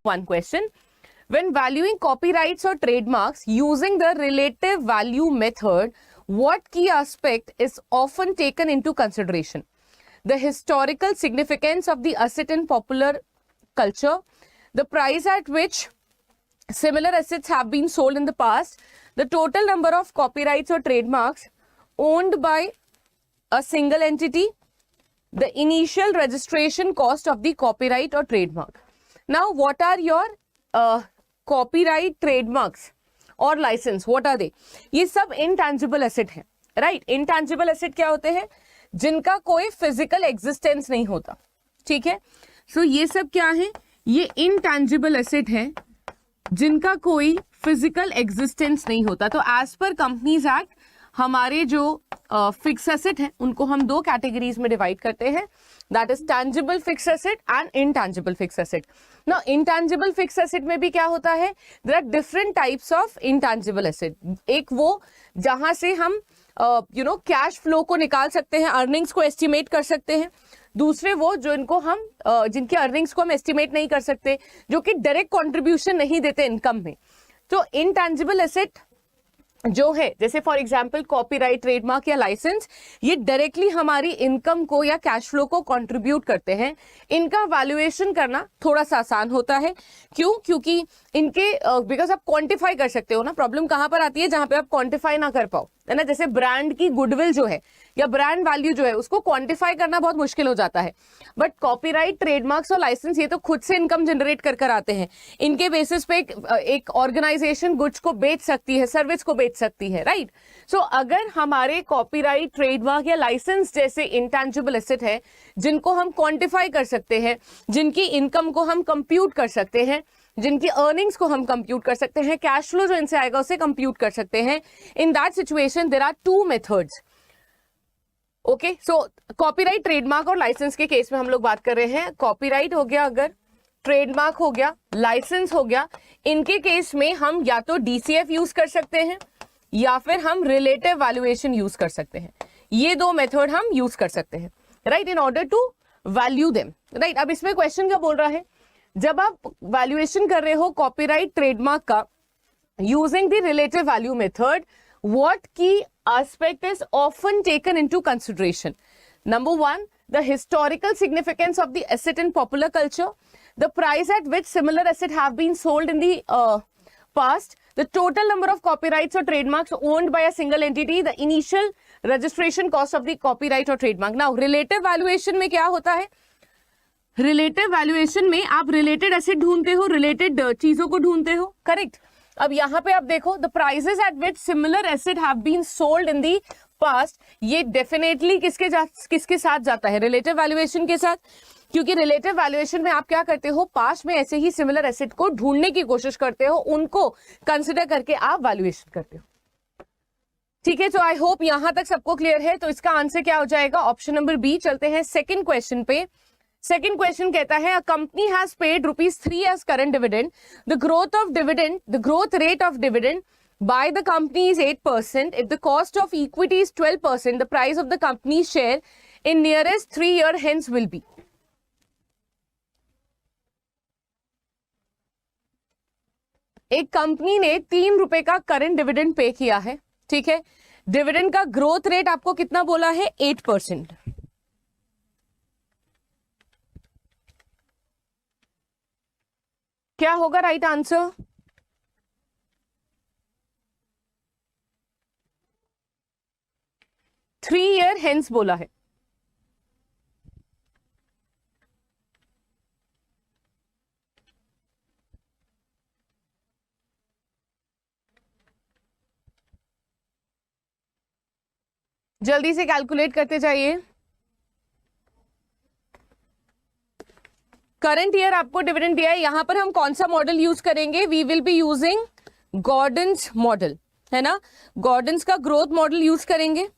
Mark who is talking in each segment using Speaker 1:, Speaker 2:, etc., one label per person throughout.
Speaker 1: One question. When valuing copyrights or trademarks using the relative value method, what key aspect is often taken into consideration? The historical significance of the asset in popular culture, the price at which similar assets have been sold in the past, the total number of copyrights or trademarks owned by a single entity, the initial registration cost of the copyright or trademark. Now, what are your copyright, trademarks और licence, what are they? ये सब intangible asset है, right? Intangible asset क्या होते हैं? जिनका कोई physical existence नहीं होता, ठीक है? सो ये सब क्या है? ये इनटैंजिबल एसेट है जिनका कोई फिजिकल एग्जिस्टेंस नहीं होता. तो एज पर कंपनीज एक्ट हमारे जो फिक्स एसेट है उनको हम दो कैटेगरीज में डिवाइड करते हैं, that is tangible fix asset and intangible fix asset. Now intangible fix asset में भी क्या होता है? There are different types of intangible asset. एक वो जहां से हम कैश फ्लो को निकाल सकते हैं, अर्निंग्स को एस्टिमेट कर सकते हैं. दूसरे वो जो इनको हम जिनके अर्निंग्स को हम एस्टिमेट नहीं कर सकते, जो कि डायरेक्ट कंट्रीब्यूशन नहीं देते इनकम में. तो इनटैंजिबल एसेट जो है, जैसे फॉर एग्जांपल कॉपीराइट, ट्रेडमार्क या लाइसेंस, ये डायरेक्टली हमारी इनकम को या कैश फ्लो को कंट्रीब्यूट करते हैं. इनका वैल्यूएशन करना थोड़ा सा आसान होता है. क्यों? क्योंकि इनके बिकॉज आप क्वांटिफाई कर सकते हो ना. प्रॉब्लम कहां पर आती है? जहां पे आप क्वांटिफाई ना कर पाओ, है ना. जैसे ब्रांड की गुडविल जो है या ब्रांड वैल्यू जो है उसको क्वांटिफाई करना बहुत मुश्किल हो जाता है. बट कॉपीराइट, ट्रेडमार्क्स और लाइसेंस ये तो खुद से इनकम जनरेट कर आते हैं. इनके बेसिस पे एक ऑर्गेनाइजेशन गुड्स को बेच सकती है, सर्विस को बेच सकती है, राइट? सो अगर हमारे कॉपीराइट, ट्रेडमार्क या लाइसेंस जैसे इंटैंजिबल एसेट है जिनको हम क्वांटिफाई कर सकते हैं, जिनकी इनकम को हम कंप्यूट कर सकते हैं, जिनकी अर्निंग्स को हम कंप्यूट कर सकते हैं, कैश फ्लो जो इनसे आएगा उसे कंप्यूट कर सकते हैं, in that situation there are two methods. Okay, so copyright, trademark और लाइसेंस के केस में हम लोग बात कर रहे हैं. कॉपीराइट हो गया, अगर ट्रेडमार्क हो गया, लाइसेंस हो गया, इनके केस में हम या तो डीसीएफ यूज कर सकते हैं या फिर हम रिलेटिव वैल्यूएशन यूज कर सकते हैं. ये दो मेथड हम यूज कर सकते हैं, right, in order to value them, right. अब इसमें क्वेश्चन क्या बोल रहा है? जब आप वैल्यूएशन कर रहे हो कॉपीराइट, ट्रेडमार्क का using the relative value method, what key aspect is often taken into consideration? Number one, the historical significance of the asset in popular culture, the price at which similar asset have been sold in the past, the total number of copyrights or trademarks owned by a single entity, the initial registration cost of the copyright or trademark. Now, relative valuation में क्या होता है? Relative valuation में आप related asset ढूंढते हो, related चीजों को ढूंढते हो, करेक्ट. अब यहां पे आप देखो, the prices at which similar asset have been sold in the past, ये डेफिनेटली किसके साथ जाता है? रिलेटिव वैल्यूएशन के साथ. क्योंकि रिलेटिव वैल्यूएशन में आप क्या करते हो? पास्ट में ऐसे ही सिमिलर एसेट को ढूंढने की कोशिश करते हो, उनको कंसिडर करके आप वैल्यूएशन करते हो. ठीक है, तो आई होप यहां तक सबको क्लियर है. तो इसका आंसर क्या हो जाएगा? Option number B. चलते हैं सेकेंड क्वेश्चन पे. सेकेंड क्वेश्चन कहता है, a company has paid ₹3 as current dividend, the growth rate of dividend by the company is 8%. If the cost of equity is 12%, the price of the company's share in nearest 3 year hence will be. एक company ने ₹3 का current dividend pay किया है, ठीक है. Dividend का growth rate आपको कितना बोला है? 8%. क्या होगा right answer? Three year hence बोला है. जल्दी से कैलकुलेट करते जाइए. करंट ईयर आपको डिविडेंड दिया है. यहां पर हम कौन सा मॉडल यूज करेंगे? We will be using Gordon's model, है ना. गॉर्डन्स का ग्रोथ मॉडल यूज करेंगे.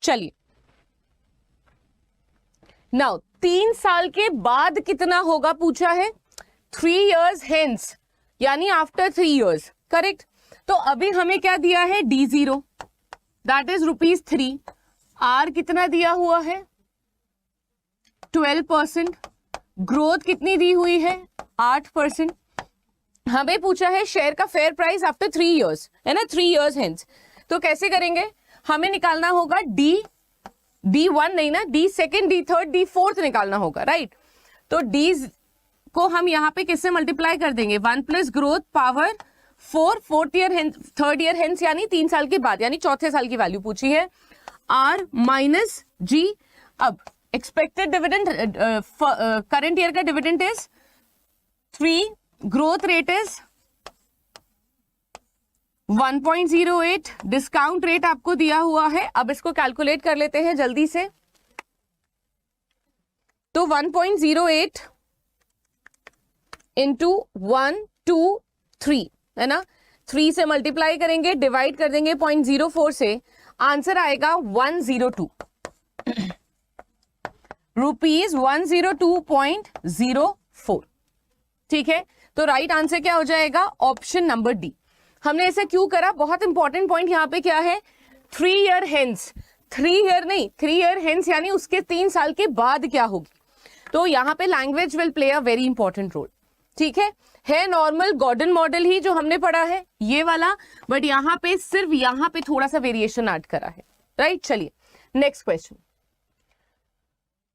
Speaker 1: चलिए, नाउ 3 साल के बाद कितना होगा पूछा है, 3 years hence, यानी आफ्टर 3 years, करेक्ट। तो अभी हमें क्या दिया है, D0 दैट इज ₹3, R कितना दिया हुआ है 12%, ग्रोथ कितनी दी हुई है 8%। हमें पूछा है शेयर का फेयर प्राइस आफ्टर 3 years, है ना, 3 years hence। तो कैसे करेंगे, हमें निकालना होगा D1 नहीं ना, D2, D3, D4 निकालना होगा, राइट। तो D को हम यहाँ पे किससे मल्टीप्लाई कर देंगे, 1 plus growth power 4, 4th year hence, 3rd year hence, यानी 3 साल के बाद, यानी चौथे साल की वैल्यू पूछी है, R माइनस G। अब एक्सपेक्टेड डिविडेंड, करंट ईयर का dividend is 3, growth rate is 1.08, discount rate आपको दिया हुआ है। अब इसको कैलकुलेट कर लेते हैं जल्दी से। तो 1.08 इंटू 123 है ना, 3 से मल्टीप्लाई करेंगे, डिवाइड कर देंगे 0.04 से, आंसर आएगा 102 ₹102.04। ठीक है, तो राइट आंसर क्या हो जाएगा, ऑप्शन नंबर डी। हमने ऐसा क्यों करा, बहुत इंपॉर्टेंट पॉइंट यहाँ पे क्या है, 3 year hence, 3 year नहीं, 3 year hence यानी उसके 3 साल के बाद क्या होगी। तो यहाँ पे language will play a very important role. ठीक है नॉर्मल गॉर्डन मॉडल ही जो हमने पढ़ा है ये वाला, बट यहाँ पे सिर्फ यहाँ पे थोड़ा सा वेरिएशन ऐड करा है, राइट। चलिए नेक्स्ट क्वेश्चन,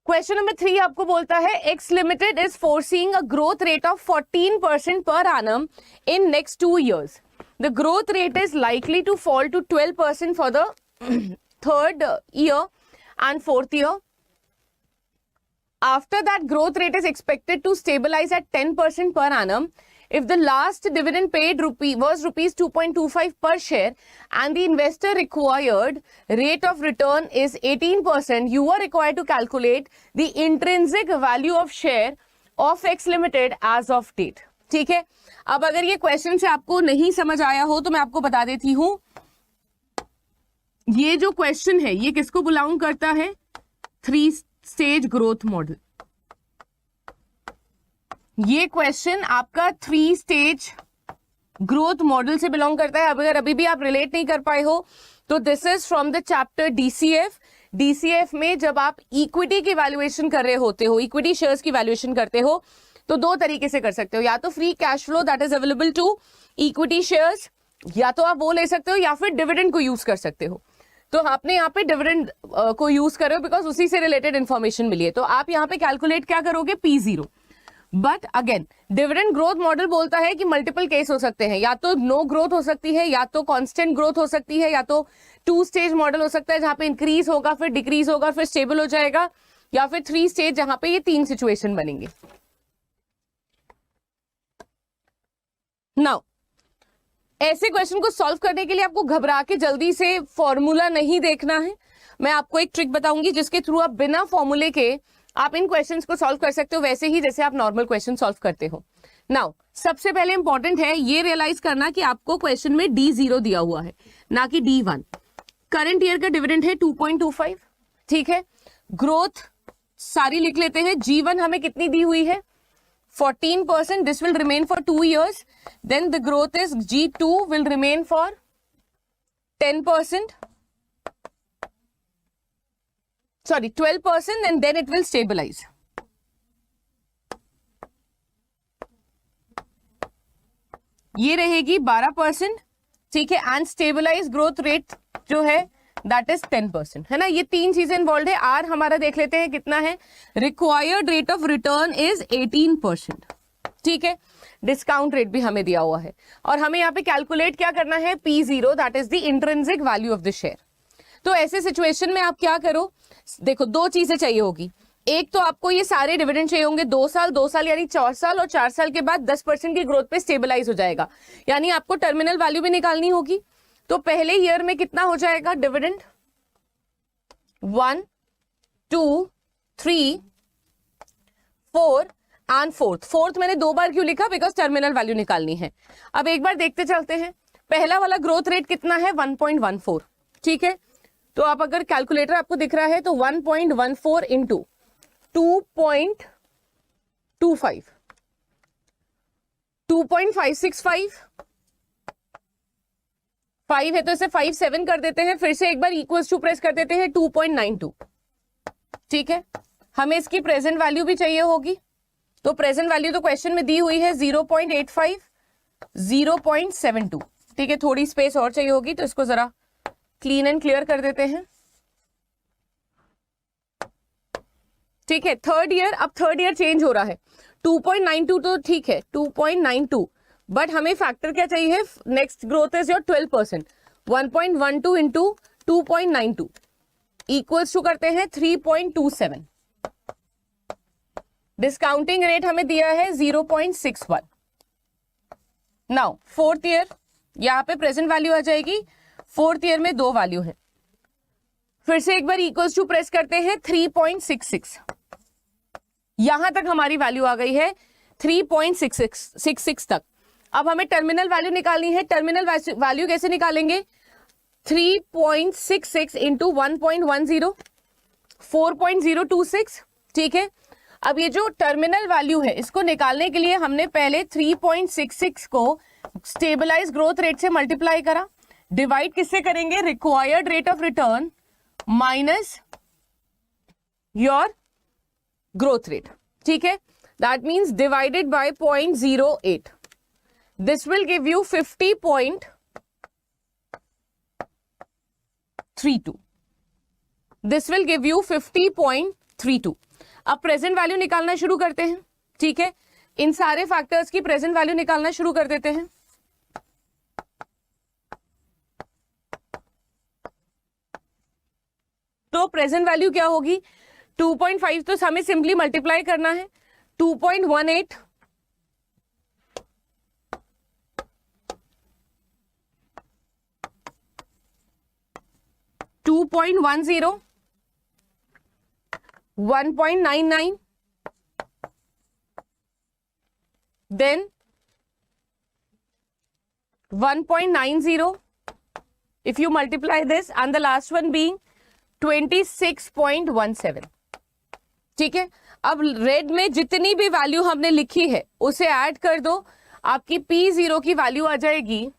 Speaker 1: क्वेश्चन नंबर 3 आपको बोलता है X limited is foreseeing a growth rate of 14% पर annum in next 2 years. The growth rate is likely to fall to 12% for the third year and fourth year. After that, growth rate is expected to stabilize at 10% per annum. If the last dividend paid was rupees 2.25 per share and the investor required rate of return is 18%, you are required to calculate the intrinsic value of share of X Limited as of date. ठीक है, अब अगर ये question से आपको नहीं समझ आया हो तो मैं आपको बता देती हूं, ये जो क्वेश्चन है ये किसको बिलोंग करता है, 3 स्टेज ग्रोथ मॉडल। ये क्वेश्चन आपका 3 स्टेज ग्रोथ मॉडल से बिलोंग करता है। अगर अभी भी आप रिलेट नहीं कर पाए हो तो this is from the chapter DCF. DCF में जब आप इक्विटी की वैल्यूएशन कर रहे होते हो, इक्विटी शेयर्स की वैल्यूएशन करते हो, तो 2 तरीके से कर सकते हो, या तो free cash flow that is available to equity shares, या तो आप वो ले सकते हो, या फिर डिविडेंड को यूज कर सकते हो। तो आपने यहाँ पे डिविडेंड को यूज करो बिकॉज उसी से रिलेटेड इंफॉर्मेशन मिली है। तो आप यहाँ पे कैलकुलेट क्या करोगे, P0। But again dividend growth model बोलता है कि मल्टीपल केस हो सकते हैं, या तो नो ग्रोथ हो सकती है, या तो कांस्टेंट ग्रोथ हो सकती है, या तो 2 स्टेज मॉडल हो सकता है जहां पे इंक्रीज होगा फिर डिक्रीज होगा फिर स्टेबल हो जाएगा, या फिर 3 स्टेज जहां पे ये 3 सिचुएशन बनेंगे। नाउ ऐसे क्वेश्चन को सॉल्व करने के लिए आपको घबरा के जल्दी से फॉर्मूला नहीं देखना है। मैं आपको एक ट्रिक बताऊंगी जिसके थ्रू आप बिना फॉर्मूले के आप इन क्वेश्चंस को सॉल्व कर सकते हो, वैसे ही जैसे आप नॉर्मल क्वेश्चन सॉल्व करते हो। नाउ सबसे पहले इंपॉर्टेंट है ये रियलाइज करना कि आपको क्वेश्चन में D0 दिया हुआ है ना कि D1। करंट ईयर का डिविडेंड है 2.25, ठीक है। ग्रोथ सारी लिख लेते हैं, G1 हमें कितनी दी हुई है 14%, this will remain for 2 years. Then the growth is G2 will remain for 10%. Sorry, 12%, and then it will stabilize. ये रहेगी 12%, ठीक है, and stabilize growth rate जो है दैट इज 10%, है ना। ये 3 चीजें इन्वॉल्व है। आर हमारा देख लेते हैं कितना है, required rate of return is 18%, ठीक है। डिस्काउंट रेट भी हमें दिया हुआ है और हमें यहाँ पे कैलकुलेट क्या करना है, P0 that is the intrinsic value of the share. तो ऐसे सिचुएशन में आप क्या करो, देखो 2 चीजें चाहिए होगी। एक तो आपको ये सारे डिविडेंड चाहिए होंगे 2 साल यानी 4 साल, और 4 साल के बाद 10% की ग्रोथ पे स्टेबलाइज हो जाएगा, यानी आपको टर्मिनल वैल्यू भी निकालनी होगी। तो पहले ईयर में कितना हो जाएगा डिविडेंड, 1, 2, 3, 4 एंड फोर्थ मैंने 2 बार क्यों लिखा, बिकॉज टर्मिनल वैल्यू निकालनी है। अब एक बार देखते चलते हैं, पहला वाला ग्रोथ रेट कितना है 1.14, ठीक है। तो आप अगर कैलकुलेटर आपको दिख रहा है तो 1.14 इंटू 2.25, 2.565, 5 है तो इसे 5.7 कर देते हैं, फिर से एक बार इक्वल्स टू प्रेस कर देते हैं 2.92। ठीक है, हमें इसकी प्रेजेंट वैल्यू भी चाहिए होगी, तो प्रेजेंट वैल्यू तो क्वेश्चन में दी हुई है 0.85, 0.72। ठीक है, थोड़ी स्पेस और चाहिए होगी, तो इसको जरा क्लीन एंड क्लियर कर देते हैं। ठीक है, थर्ड ईयर, अब थर्ड ईयर चेंज हो रहा है। 2.92 तो ठीक है, 2.92, बट हमें फैक्टर क्या चाहिए? Next growth is your 12%। 1.12 into 2.92 equals to करते हैं 3.27। डिस्काउंटिंग रेट हमें दिया है 0.61। नाउ फोर्थ ईयर, यहां पे प्रेजेंट वैल्यू आ जाएगी। फोर्थ ईयर में दो वैल्यू है, फिर से एक बार इक्वल्स टू प्रेस करते हैं 3.66। यहां तक हमारी वैल्यू आ गई है 3.66 तक। अब हमें टर्मिनल वैल्यू निकालनी है। टर्मिनल वैल्यू कैसे निकालेंगे? 3.66 इंटू 1.10, 4.026। ठीक है, अब ये जो टर्मिनल वैल्यू है, इसको निकालने के लिए हमने पहले 3.66 को स्टेबलाइज ग्रोथ रेट से मल्टीप्लाई करा, डिवाइड किससे करेंगे? Required rate of return minus your growth rate. ठीक है, that means divided by 0.08। This will give you 50.32। This will give you 50.32। अब प्रेजेंट वैल्यू निकालना शुरू करते हैं। ठीक है, इन सारे फैक्टर्स की प्रेजेंट वैल्यू निकालना शुरू कर देते हैं। तो प्रेजेंट वैल्यू क्या होगी? 2.5 तो हमें सिंपली मल्टीप्लाई करना है। 2.18, 2.10, 1.99, then 1.90 if you multiply this, and the last one being 26.17। ठीक है, अब रेड में जितनी भी वैल्यू हमने लिखी है उसे ऐड कर दो, आपकी P0 की वैल्यू आ जाएगी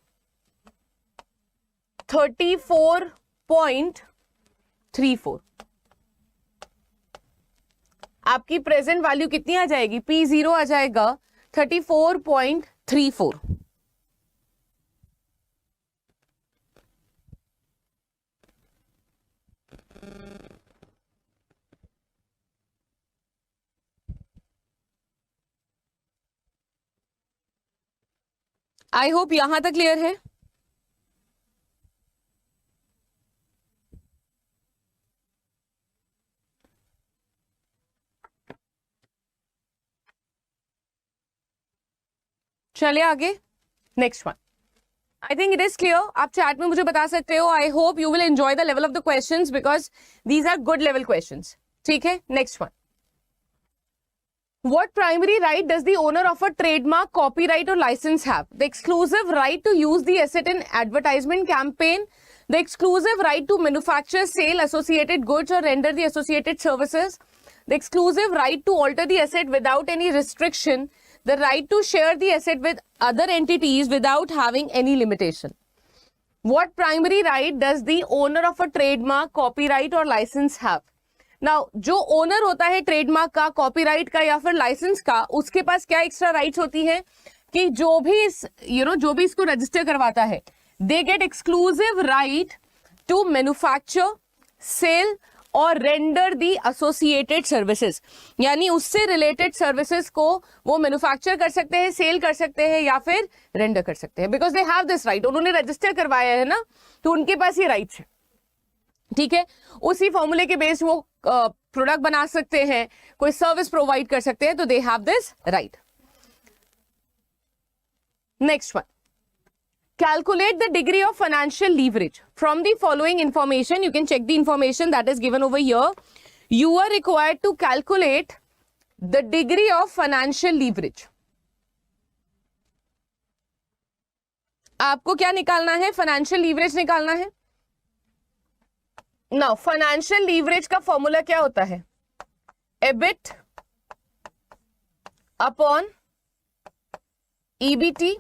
Speaker 1: 34.34। आपकी प्रेजेंट वैल्यू कितनी आ जाएगी? P0 आ जाएगा 34.34। आई होप यहां तक क्लियर है। चलिए आगे, next one. I think it is clear. आप चैट में मुझे बता सकते हो। I hope you will enjoy the level of the questions because these are good level questions. ठीक है, next one. What primary right does the owner of a trademark, copyright or license have? The exclusive right to use the asset in advertisement campaign, the exclusive right to manufacture, sell associated goods or render the associated services, the exclusive right to alter the asset without any restriction, the right to share the asset with other entities without having any limitation. What primary right does the owner of a trademark, copyright or license have? Now जो owner होता है trademark का, copyright का या फिर licence का, उसके पास क्या एक्स्ट्रा राइट्स होती है कि जो भी इस जो भी इसको रजिस्टर करवाता है, they get exclusive right to manufacture, sell और रेंडर दी एसोसिएटेड सर्विसेज। यानी उससे रिलेटेड सर्विसेज को वो मैन्युफैक्चर कर सकते हैं, सेल कर सकते हैं या फिर रेंडर कर सकते हैं, because they have this right. उन्होंने रजिस्टर करवाया है ना, तो उनके पास ये राइट्स है। ठीक है, उसी फॉर्मूले के बेस वो प्रोडक्ट बना सकते हैं, कोई सर्विस प्रोवाइड कर सकते हैं, तो they have this right. Next one, calculate the degree of financial leverage from the following information. You can check the information that is given over here. You are required to calculate the degree of financial leverage. आपको क्या निकालना है? Financial leverage निकालना है। Now financial leverage का formula क्या होता है? EBIT अपॉन EBT,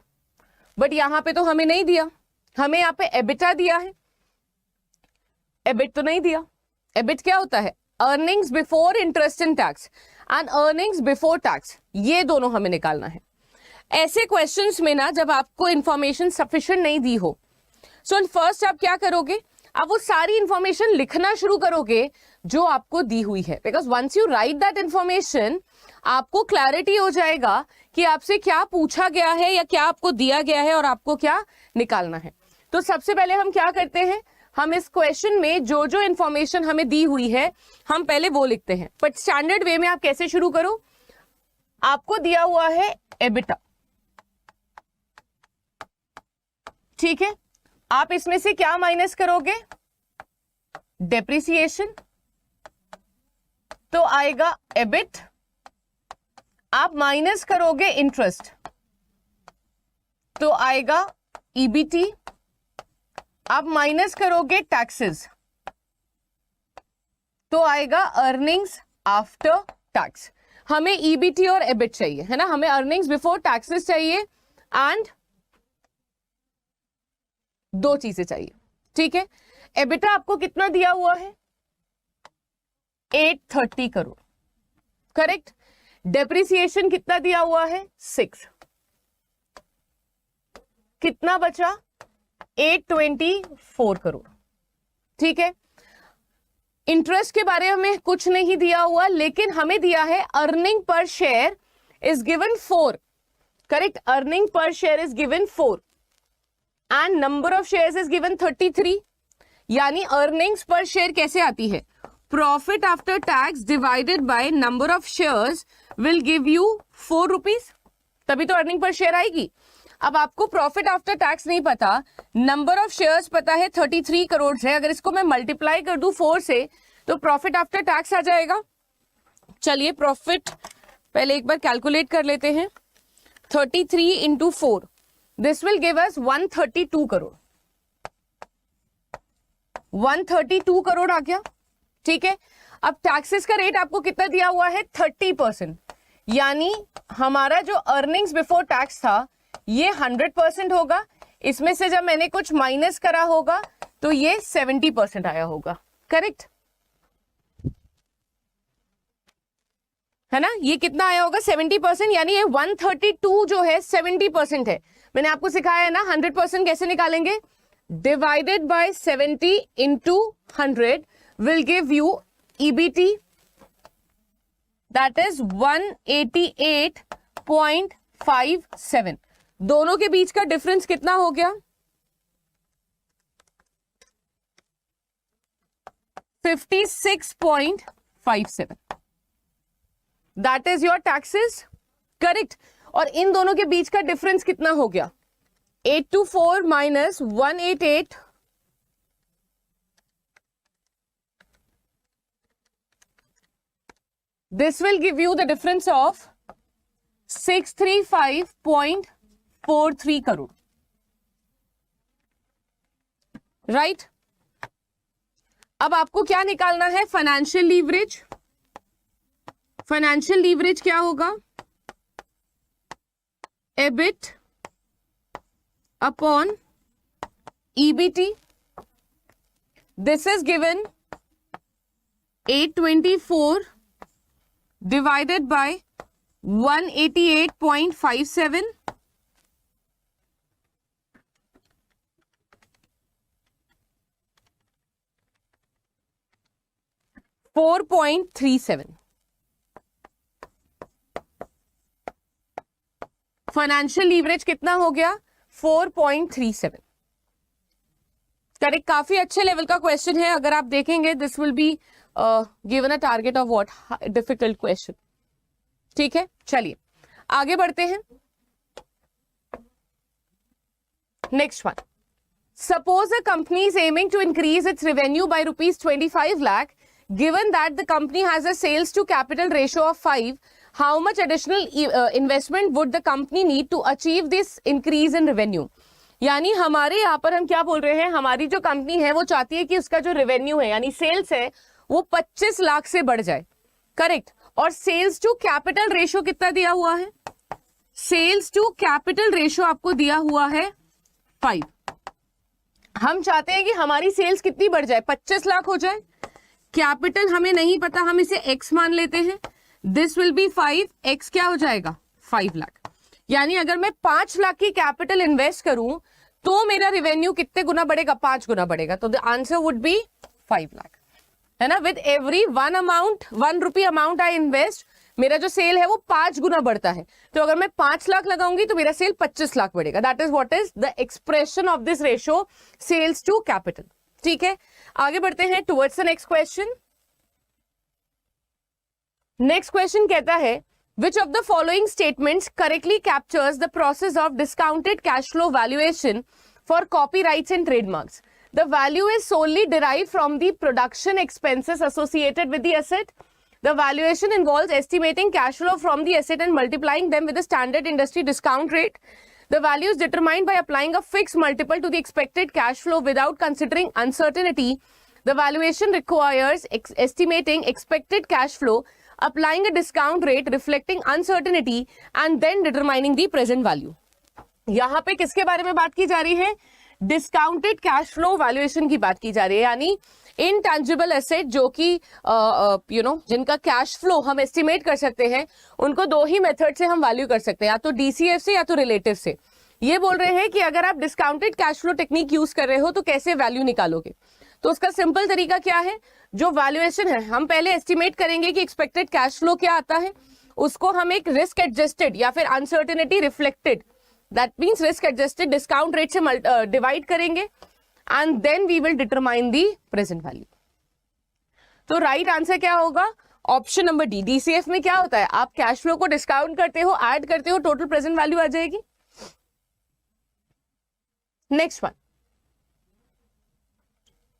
Speaker 1: बट यहां पे तो हमें नहीं दिया, हमें यहां पे EBITDA दिया है, EBIT तो नहीं दिया। EBIT क्या होता है? Earnings before interest and tax and earnings before tax, ये दोनों हमें निकालना है। ऐसे क्वेश्चंस में ना जब आपको इंफॉर्मेशन सफिशिएंट नहीं दी हो, सो फर्स्ट आप क्या करोगे, आप वो सारी इंफॉर्मेशन लिखना शुरू करोगे जो आपको दी हुई है, because once you write that information आपको क्लैरिटी हो जाएगा कि आपसे क्या पूछा गया है या क्या आपको दिया गया है और आपको क्या निकालना है। तो सबसे पहले हम क्या करते हैं, हम इस क्वेश्चन में जो जो इंफॉर्मेशन हमें दी हुई है हम पहले वो लिखते हैं। बट स्टैंडर्ड वे में आप कैसे शुरू करो, आपको दिया हुआ है EBITDA, ठीक है, आप इसमें से क्या माइनस करोगे, डेप्रिसिएशन, तो आएगा EBIT, आप माइनस करोगे इंटरेस्ट तो आएगा EBT, आप माइनस करोगे टैक्सेस तो आएगा अर्निंग्स आफ्टर टैक्स। हमें EBT और EBIT चाहिए, है ना, हमें अर्निंग्स बिफोर टैक्सेस चाहिए एंड दो चीजें चाहिए, ठीक है। EBITDA आपको कितना दिया हुआ है, 830 करोड़, करेक्ट। डेप्रिसिएशन कितना दिया हुआ है, 6, कितना बचा, 824 करोड़, ठीक है। इंटरेस्ट के बारे में कुछ नहीं दिया हुआ, लेकिन हमें दिया है earning per share is given 4, correct, earning per share is given 4 and number of shares is given 33, यानी अर्निंग्स पर शेयर कैसे आती है, profit after tax divided by number of shares will give you 4 rupees, तभी तो earning per share आएगी। अब आपको प्रॉफिट आफ्टर टैक्स नहीं पता, नंबर ऑफ शेयर्स पता है 33 करोड़ है, अगर इसको मैं मल्टीप्लाई कर दूं 4 से तो प्रॉफिट आफ्टर टैक्स आ जाएगा। चलिए प्रॉफिट पहले एक बार कैलकुलेट कर लेते हैं, 33 into 4, this will give us 132 crore, 132 crore आ गया, ठीक है। अब टैक्सेस का रेट आपको कितना दिया हुआ है, 30%, यानी हमारा जो अर्निंग्स बिफोर टैक्स था ये 100% होगा, इसमें से जब मैंने कुछ माइनस करा होगा तो ये 70% आया होगा, करेक्ट है ना। ये कितना आया होगा, 70%, यानी ये 132 जो है 70% है। मैंने आपको सिखाया है ना 100% कैसे निकालेंगे, divided by 70 into 100 will give you EBT, that is 188.57। दोनों के बीच का डिफरेंस कितना हो गया, 56.57, that is your taxes, correct. और इन दोनों के बीच का डिफरेंस कितना हो गया, 824 minus 188, this will give you the difference of 635.43 crore, right. अब आपको क्या निकालना है, फाइनेंशियल लीवरेज। फाइनेंशियल लीवरेज क्या होगा, EBIT upon EBT, this is given 824 divided by 188.57, $4.37। Financial leverage कितना हो गया, 4.37, करेक्ट। काफी अच्छे लेवल का क्वेश्चन है, अगर आप देखेंगे this will be given a target of what, difficult question, ठीक है। चलिए आगे बढ़ते हैं, next one. Suppose a company is aiming to increase its revenue by ₹25 lakh, given that the company has a sales to capital ratio of 5, how much additional investment would the company need to achieve this increase in revenue? यानी हमारे यहाँ पर हम क्या बोल रहे हैं, हमारी जो कंपनी है वो चाहती है कि उसका जो रेवेन्यू है यानी सेल्स है वो 25 लाख से बढ़ जाए, करेक्ट। और सेल्स टू कैपिटल रेशियो कितना दिया हुआ है? सेल्स टू कैपिटल रेशियो आपको दिया हुआ है 5। हम चाहते हैं कि हमारी सेल्स कितनी बढ़ जाए, 25 लाख हो जाए। कैपिटल हमें नहीं पता, हम इसे x मान लेते हैं। दिस विल बी 5, x क्या हो जाएगा 5 लाख। यानी अगर मैं 5 लाख की कैपिटल इन्वेस्ट करूं तो मेरा रेवेन्यू कितने गुना बढ़ेगा? 5 गुना बढ़ेगा। तो the answer would be 5 lakh, है ना। With every 1 rupee amount I invest, मेरा जो सेल है वो 5 गुना बढ़ता है। तो अगर मैं 5 लाख लगाऊंगी तो मेरा सेल 25 लाख बढ़ेगा। That is what is the expression of this ratio, sales to capital. ठीक है, आगे बढ़ते हैं towards the next question. Next question कहता है which of the following statements correctly captures the process of discounted cash flow valuation for copyrights and trademarks? The value is solely derived from the production expenses associated with the asset. The valuation involves estimating cash flow from the asset and multiplying them with the standard industry discount rate. The value is determined by applying a fixed multiple to the expected cash flow without considering uncertainty. The valuation requires estimating expected cash flow, applying a discount rate reflecting uncertainty and then determining the present value. यहां पे किसके बारे में बात की जा रही है? डिस्काउंटेड कैश फ्लो वैल्यूएशन की बात की जा रही है। यानी इनटैंजिबल एसेट जो कि जिनका कैश फ्लो हम एस्टिमेट कर सकते हैं, उनको दो ही मेथड से हम वैल्यू कर सकते हैं, या तो डीसीएफ से या तो रिलेटिव से। ये बोल रहे हैं कि अगर आप discounted cash flow technique use कर रहे हो तो कैसे वैल्यू निकालोगे। तो उसका सिंपल तरीका क्या है? जो वैल्यूएशन है हम पहले एस्टिमेट करेंगे कि एक्सपेक्टेड कैश फ्लो क्या आता है, उसको हम एक रिस्क एडजस्टेड या फिर uncertainty reflected, that means risk adjusted discount rate से डिवाइड करेंगे and then we will determine the present value. तो राइट आंसर क्या होगा? Option number D. डीसीएफ में क्या होता है? आप कैश फ्लो को डिस्काउंट करते हो, ऐड करते हो, टोटल प्रेजेंट वैल्यू आ जाएगी। Next one,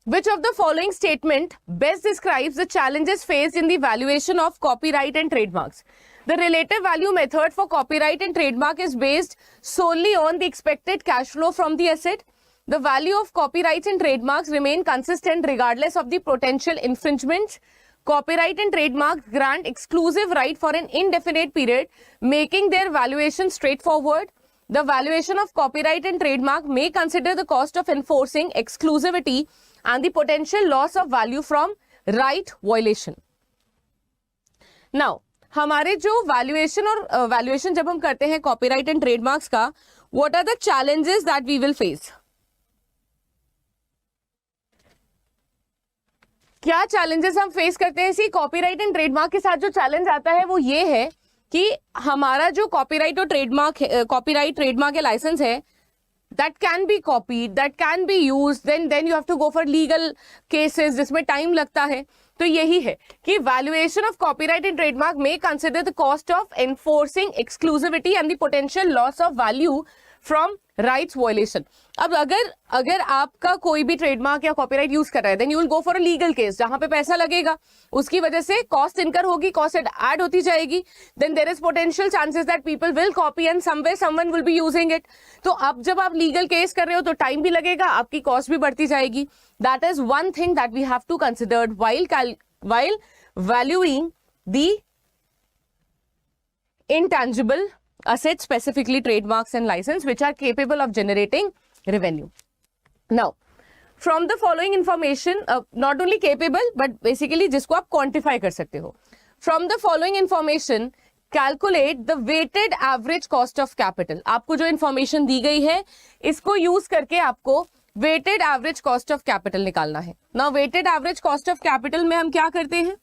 Speaker 1: which of the following statement best describes the challenges faced in the valuation of copyright and trademarks? The relative value method for copyright and trademark is based solely on the expected cash flow from the asset. The value of copyrights and trademarks remain consistent regardless of the potential infringements. Copyright and trademarks grant exclusive right for an indefinite period, making their valuation straightforward. The valuation of copyright and trademark may consider the cost of enforcing exclusivity and the potential loss of value from right violation. Now, हमारे जो valuation और valuation जब हम करते हैं copyright and trademarks का, what are the challenges that we will face? क्या challenges हम फेस करते हैं? सी कॉपीराइट एंड ट्रेडमार्क के साथ जो चैलेंज आता है वो ये है कि हमारा जो कॉपीराइट और ट्रेडमार्क, कॉपीराइट ट्रेडमार्क या लाइसेंस है, that can be copied, that can be used, then you have to go for legal cases जिसमें टाइम लगता है। तो यही है कि valuation of copyright and trademark may consider the cost of enforcing exclusivity and the potential loss of value from rights violation. अब अगर आपका कोई भी ट्रेडमार्क या कॉपीराइट यूज कर रहा है, then you will go for a legal case जहां पे पैसा लगेगा, उसकी वजह से कॉस्ट इनकर होगी, कॉस्ट ऐड होती जाएगी, then there is potential chances that people will copy and somewhere someone will be using it. तो अब जब आप लीगल केस कर रहे हो तो टाइम भी लगेगा, आपकी कॉस्ट भी बढ़ती जाएगी। That is one thing that we have to consider while valuing the intangible assets, specifically trademarks and license, which are capable of generating revenue. Now, from the following information, not only capable but basically जिसको आप quantify कर सकते हो, from the following information calculate the weighted average cost of capital. आपको जो information दी गई है इसको use करके आपको weighted average cost of capital निकालना है। Now weighted average cost of capital में हम क्या करते हैं?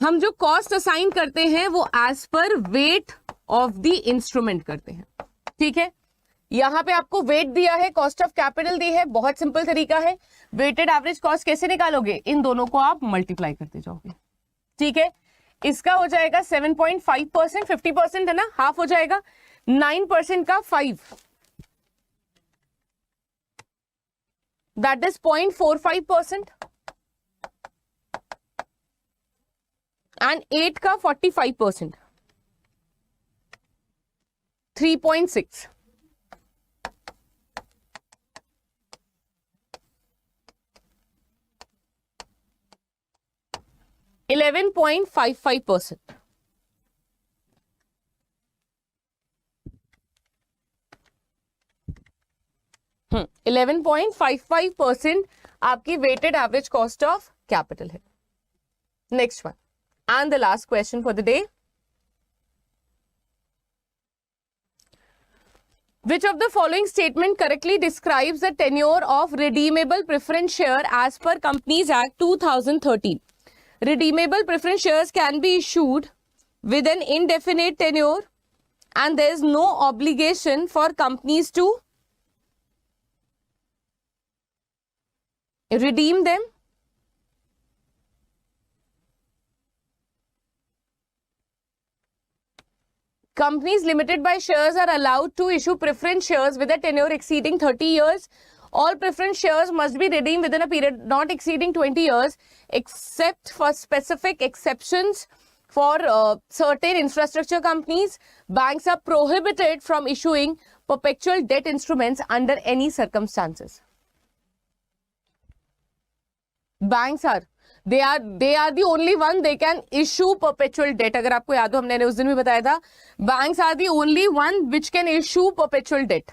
Speaker 1: हम जो कॉस्ट असाइन करते हैं वो as per weight of the instrument करते हैं। ठीक है, यहां पे आपको वेट दिया है, कॉस्ट ऑफ कैपिटल दी है, बहुत सिंपल तरीका है। वेटेड एवरेज कॉस्ट कैसे निकालोगे? इन दोनों को आप मल्टीप्लाई करते जाओगे। ठीक है, इसका हो जाएगा 7.5%, 50% है ना, हाफ हो जाएगा। 9% का 5, दैट इज 0.45%, एंड 8 का 45%, 3.6। 11.55%. 11.55% आपकी weighted average cost of capital है. Next one and the last question for the day. Which of the following statement correctly describes the tenure of redeemable preference share as per Companies Act 2013? Redeemable preference shares can be issued with an indefinite tenure and there is no obligation for companies to redeem them. Companies limited by shares are allowed to issue preference shares with a tenure exceeding 30 years. All preference shares must be redeemed within a period not exceeding 20 years, except for specific exceptions for certain infrastructure companies. Banks are prohibited from issuing perpetual debt instruments under any circumstances. Banks are they are the only one they can issue perpetual debt. अगर आपको याद हो, हमने उस दिन भी बताया था, banks are the only one which can issue perpetual debt,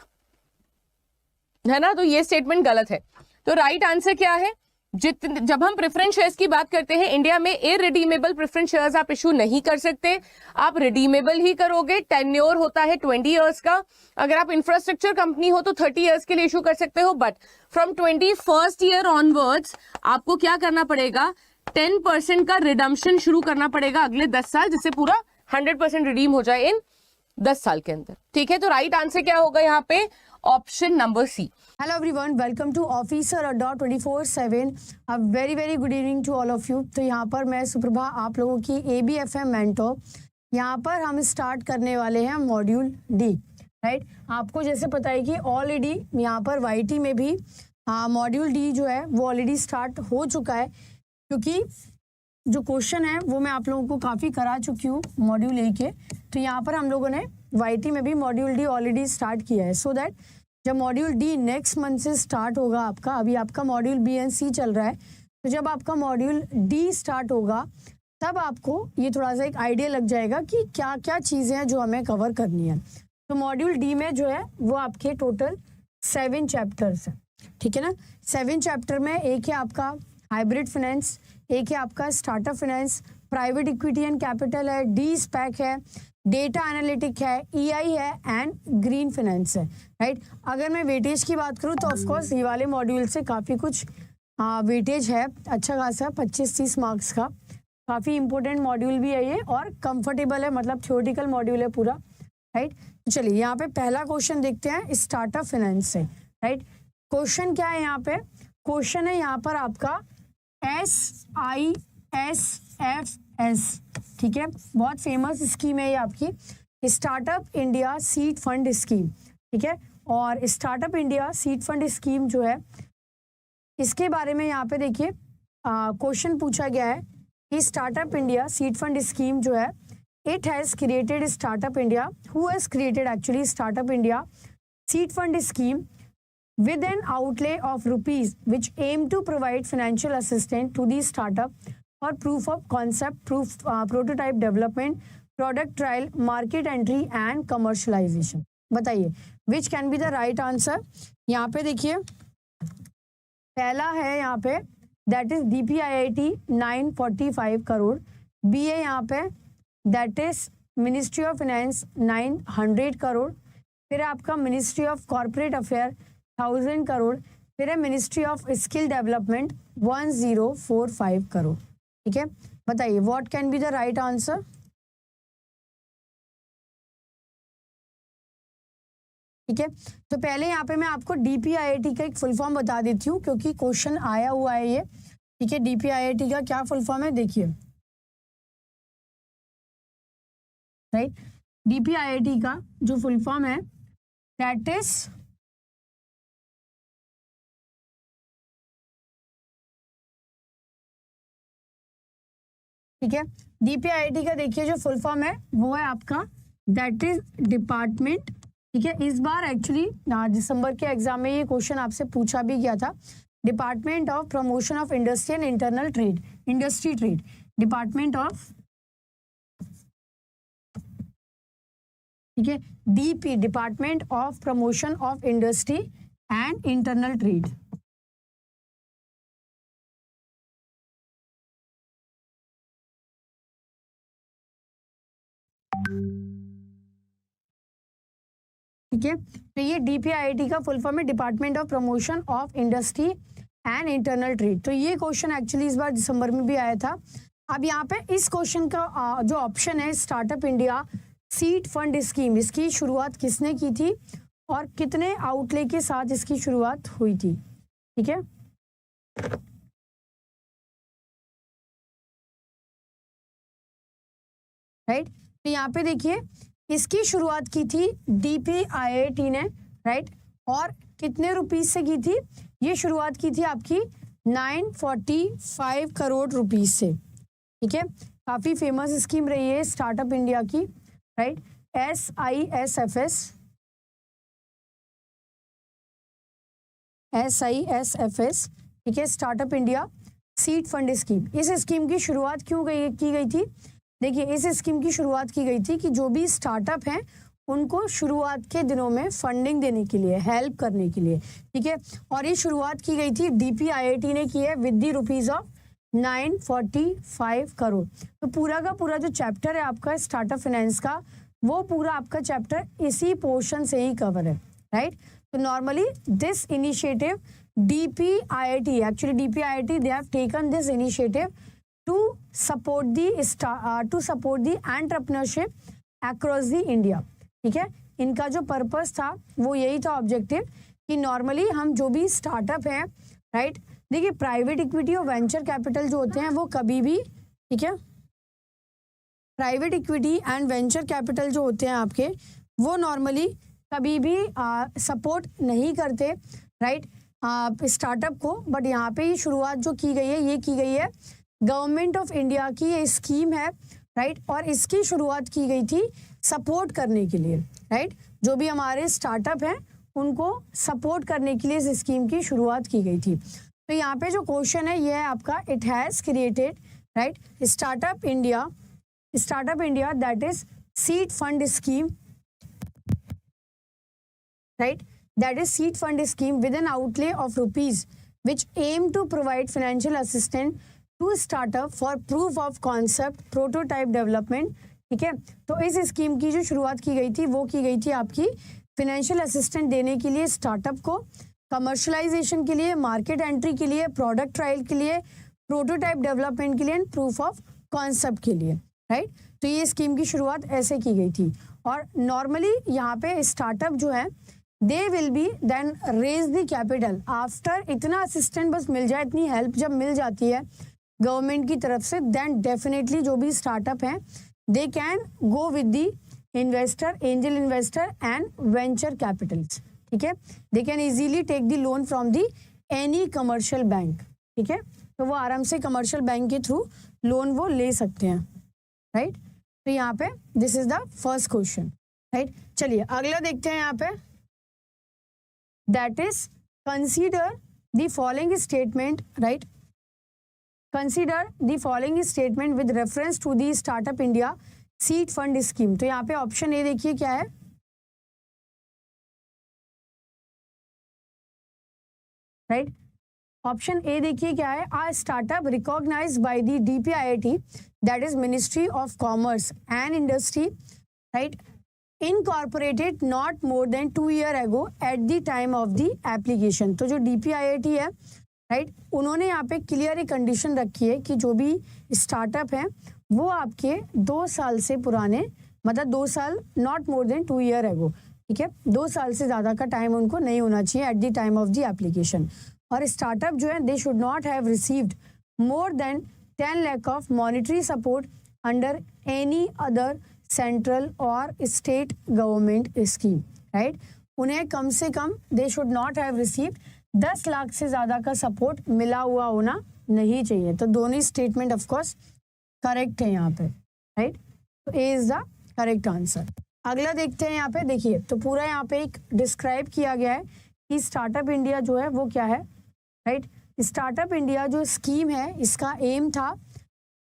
Speaker 1: है ना. तो ये स्टेटमेंट गलत है. तो राइट आंसर क्या है? जब हम प्रेफरेंस शेयर्स की बात करते हैं, इंडिया में इररिडीमेबल प्रेफरेंस शेयर्स आप इशू नहीं कर सकते. आप रिडीमेबल ही करोगे. टेन्योर होता है 20 इयर्स का. अगर आप इंफ्रास्ट्रक्चर कंपनी हो तो 30 इयर्स के लिए इशू कर सकते हो. But from 21st year onwards आपको क्या करना पड़ेगा? 10% का रिडम्पशन शुरू करना पड़ेगा अगले 10 साल, जिससे पूरा 100% रिडीम हो जाए इन 10 साल के अंदर. ठीक है. तो राइट आंसर क्या होगा यहाँ पे? Option number C.
Speaker 2: Hello everyone, welcome to Officer Adda 24/7. A very good evening to all of you. तो यहाँ पर मैं सुप्रभा आप लोगों की ABFM मेंटोर. यहाँ पर हम स्टार्ट करने वाले हैं मॉड्यूल डी. राइट, आपको जैसे पता है कि ऑलरेडी यहाँ पर YT में भी मॉड्यूल डी जो है वो ऑलरेडी स्टार्ट हो चुका है, क्योंकि जो क्वेश्चन है वो मैं आप लोगों को काफ़ी करा चुकी हूँ मॉड्यूल ए के. तो यहाँ पर हम लोगों ने YT में भी मॉड्यूल डी ऑलरेडी स्टार्ट किया है. सो दैट जब मॉड्यूल डी नेक्स्ट मंथ से स्टार्ट होगा आपका, अभी आपका मॉड्यूल बी एंड सी चल रहा है, तो जब आपका मॉड्यूल डी स्टार्ट होगा तब आपको ये थोड़ा सा एक आइडिया लग जाएगा कि क्या क्या चीज़ें हैं जो हमें कवर करनी है. तो मॉड्यूल डी में जो है वो आपके टोटल 7 चैप्टर्स हैं. ठीक है ना. 7 चैप्टर में एक है आपका हाइब्रिड फाइनेंस, एक है आपका startup finance, private equity and capital है, डी स्पैक है, डेटा एनालिटिक है, EI है एंड ग्रीन फाइनेंस है. राइट, अगर मैं वेटेज की बात करूँ तो ऑफकोर्स ये वाले मॉड्यूल से काफ़ी कुछ वेटेज है, अच्छा खासा 25-30 मार्क्स का. काफ़ी इंपॉर्टेंट मॉड्यूल भी है ये और कंफर्टेबल है, मतलब थ्योरेटिकल मॉड्यूल है पूरा. राइट, चलिए यहाँ पे पहला क्वेश्चन देखते हैं स्टार्टअप फाइनेंस से. राइट, क्वेश्चन क्या है यहाँ पे? क्वेश्चन है यहाँ पर आपका SISFS. ठीक है, बहुत फेमस स्कीम है ये आपकी, startup India seed fund scheme. ठीक है, और startup India seed fund scheme जो है इसके बारे में यहाँ पे देखिए क्वेश्चन पूछा गया है कि startup India seed fund scheme जो है, it has created startup India, who has created actually startup India seed fund scheme with an outlay of rupees which aim to provide financial assistance to the startup for proof of concept, prototype development, product trial, market entry and commercialization. बताइए which can be the right answer. यहाँ पे देखिए पहला है यहाँ पे that is DPIIT 945 crore, B है यहाँ पे that is ministry of finance 900 crore, फिर आपका ministry of corporate affair 1000 crore, फिर है ministry of skill development 1045 crore. ठीक है, बताइए what can be the right answer. ठीक है, तो पहले यहाँ पे मैं आपको DPIIT का एक फुल फॉर्म बता देती हूँ, क्योंकि क्वेश्चन आया हुआ है ये. ठीक है, DPIIT का क्या फुल फॉर्म है देखिए. राइट, DPIIT का जो फुल फॉर्म है दैट इज ठीक है, DPIIT का देखिए जो फुल फॉर्म है वो है आपका दैट इज डिपार्टमेंट. ठीक है, इस बार एक्चुअली दिसंबर के एग्जाम में ये क्वेश्चन आपसे पूछा भी गया था. Department of promotion of industry and internal trade, industry trade. Department of, ठीक है, DP, department of promotion of industry and internal trade. ठीक है, तो ये डीपीआईटी का फुल फॉर्म है, department of promotion of industry and internal trade. तो ये क्वेश्चन एक्चुअली इस बार दिसंबर में भी आया था। अब यहाँ पे इस क्वेश्चन का जो ऑप्शन है startup India seed fund scheme, इसकी शुरुआत किसने की थी और कितने आउटले के साथ इसकी शुरुआत हुई थी। ठीक है, राइट, तो यहाँ पे देखिए इसकी शुरुआत की थी डीपीआईआईटी ने, राइट, और कितने रुपीस से की थी, ये शुरुआत की थी आपकी 945 करोड़ रुपीस से। ठीक है, काफी फेमस स्कीम रही है स्टार्टअप इंडिया की, राइट, SISFS, ठीक है, startup India seed fund scheme. इस स्कीम की शुरुआत क्यों की गई थी, देखिए इस स्कीम की शुरुआत की गई थी कि जो भी स्टार्टअप हैं उनको शुरुआत के दिनों में फंडिंग देने के लिए, हेल्प करने के लिए। ठीक है, और ये शुरुआत की गई थी डीपीआईआईटी ने की है with the rupees of 945 crore. तो पूरा का पूरा जो चैप्टर है आपका स्टार्टअप फाइनेंस का, वो पूरा आपका चैप्टर इसी पोर्शन से ही कवर है, राइट। तो normally this initiative DPIIT, actually DPIIT they have taken this initiative to support the entrepreneurship across the India। ठीक है, इनका जो पर्पस था वो यही था ऑब्जेक्टिव कि नॉर्मली हम जो भी स्टार्टअप है, राइट, देखिए प्राइवेट इक्विटी और वेंचर कैपिटल जो होते हैं वो कभी भी, ठीक है, private equity and venture capital जो होते हैं आपके वो नॉर्मली कभी भी सपोर्ट नहीं करते, राइट, स्टार्टअप को। बट यहाँ पे ही शुरुआत जो की गई है ये की गई है गवर्नमेंट ऑफ इंडिया की, ये स्कीम है, राइट, और इसकी शुरुआत की गई थी सपोर्ट करने के लिए, राइट, जो भी हमारे स्टार्टअप हैं उनको सपोर्ट करने के लिए इस स्कीम की शुरुआत की गई थी। तो यहाँ पे जो क्वेश्चन है ये है आपका, it has created, right, startup India that is seed fund scheme, right, that is seed fund scheme with an outlay of rupees which aim to provide financial assistance to startup for proof of concept prototype development। ठीक है, तो इस scheme की जो शुरुआत की गई थी वो की गई थी आपकी फाइनेंशियल असिस्टेंट देने के लिए स्टार्टअप को, कमर्शलाइजेशन के लिए, मार्केट एंट्री के लिए, प्रोडक्ट ट्रायल के लिए, प्रोटोटाइप डेवलपमेंट के लिए एंड प्रूफ ऑफ कॉन्सेप्ट के लिए, राइट। तो ये स्कीम की शुरुआत ऐसे की गई थी। और नॉर्मली यहाँ पे स्टार्टअप जो है they will be then raise the capital after, इतना असिस्टेंट बस मिल जाए, इतनी हेल्प जब मिल जाती है गवर्नमेंट की तरफ से, देन डेफिनेटली जो भी स्टार्टअप है they can go with the investor, angel investor and venture capitals. ठीक है, they can easily take the loan from the any commercial bank. ठीक है, तो वो आराम से कमर्शियल बैंक के थ्रू लोन वो ले सकते हैं, राइट। तो यहाँ पे this is the first question, right. चलिए अगला देखते हैं यहाँ पे, that is consider the following statement, right, consider the following statement with reference to the startup india seed fund scheme। तो यहाँ पे ऑप्शन ए देखिए क्या है, राइट, ऑप्शन ए देखिए क्या है, a startup recognised by the DPIIT that is ministry of commerce and industry, right, incorporated not more than 2 years ago at the time of the application. तो जो DPIIT है, right, उन्होंने यहाँ पे clear एक कंडीशन रखी है कि जो भी स्टार्टअप है वो आपके 2 साल से पुराने, मतलब 2 साल, not more than 2 years ago, ठीक है, 2 साल से ज़्यादा का टाइम उनको नहीं होना चाहिए at the time of the application. और स्टार्टअप जो है they should not have received more than 10 lakh of monetary support under any other central और स्टेट गवर्नमेंट स्कीम, राइट। उन्हें कम से कम they should not have received 10 lakh से ज़्यादा का सपोर्ट मिला हुआ होना नहीं चाहिए। तो दोनों स्टेटमेंट ऑफ कोर्स करेक्ट है यहाँ पे, राइट। तो ए इज द करेक्ट आंसर। अगला देखते हैं यहाँ पे, देखिए तो पूरा यहाँ पे एक डिस्क्राइब किया गया है कि स्टार्टअप इंडिया जो है वो क्या है, राइट। स्टार्टअप इंडिया जो स्कीम है इसका एम था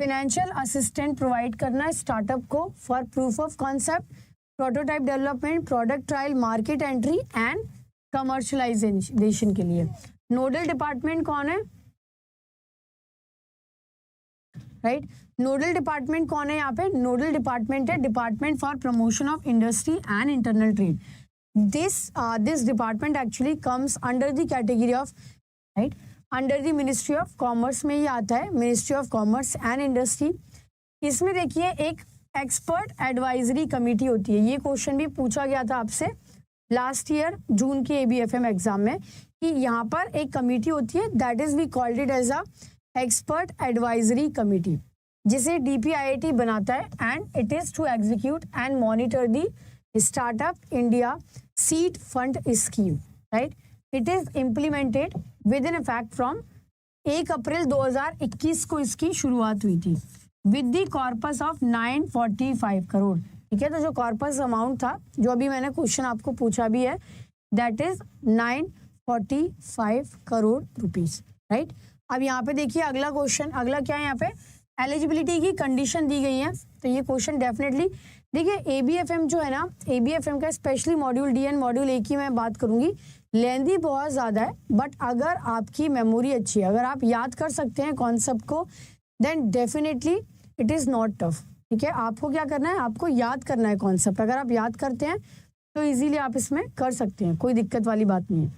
Speaker 2: फाइनेंशियल असिस्टेंट प्रोवाइड करना है स्टार्टअप को for proof of concept, prototype development, product trial, market entry and commercialisation के लिए। नोडल डिपार्टमेंट कौन है, राइट? नोडल डिपार्टमेंट कौन है यहाँ पे? नोडल डिपार्टमेंट है department for promotion of industry and internal trade. This department actually comes under the category of, right, under the ministry of commerce में ही आता है, ministry of commerce and industry. इसमें देखिए एक एक्सपर्ट एडवाइजरी कमेटी होती है। ये क्वेश्चन भी पूछा गया था आपसे लास्ट ईयर जून के ABFM एग्जाम में कि यहाँ पर एक कमेटी होती है, that is we called it as a expert advisory committee, जिसे DPIIT बनाता है and it is to execute and monitor the startup India seed fund scheme, right? It is implemented within effect from 1 April 2021 को इसकी शुरुआत हुई थी with the corpus of 945 crore. ठीक है, तो जो कॉर्पस अमाउंट था, जो अभी मैंने क्वेश्चन आपको पूछा भी है, that is 945 crore rupees, right? अब यहाँ पे देखिए अगला क्वेश्चन, अगला क्या है यहाँ पे? एलिजिबिलिटी की कंडीशन दी गई है। तो ये क्वेश्चन डेफिनेटली देखिए ABFM जो है ना, ABFM का specially module D and module A की मैं बात करूंगी, लेंदी बहुत ज़्यादा है, बट अगर आपकी मेमोरी अच्छी है, अगर आप याद कर सकते हैं कॉन्सेप्ट को, then definitely it is not tough. ठीक है, आपको क्या करना है? आपको याद करना है कॉन्सेप्ट। अगर आप याद करते हैं तो इजीली आप इसमें कर सकते हैं, कोई दिक्कत वाली बात नहीं है।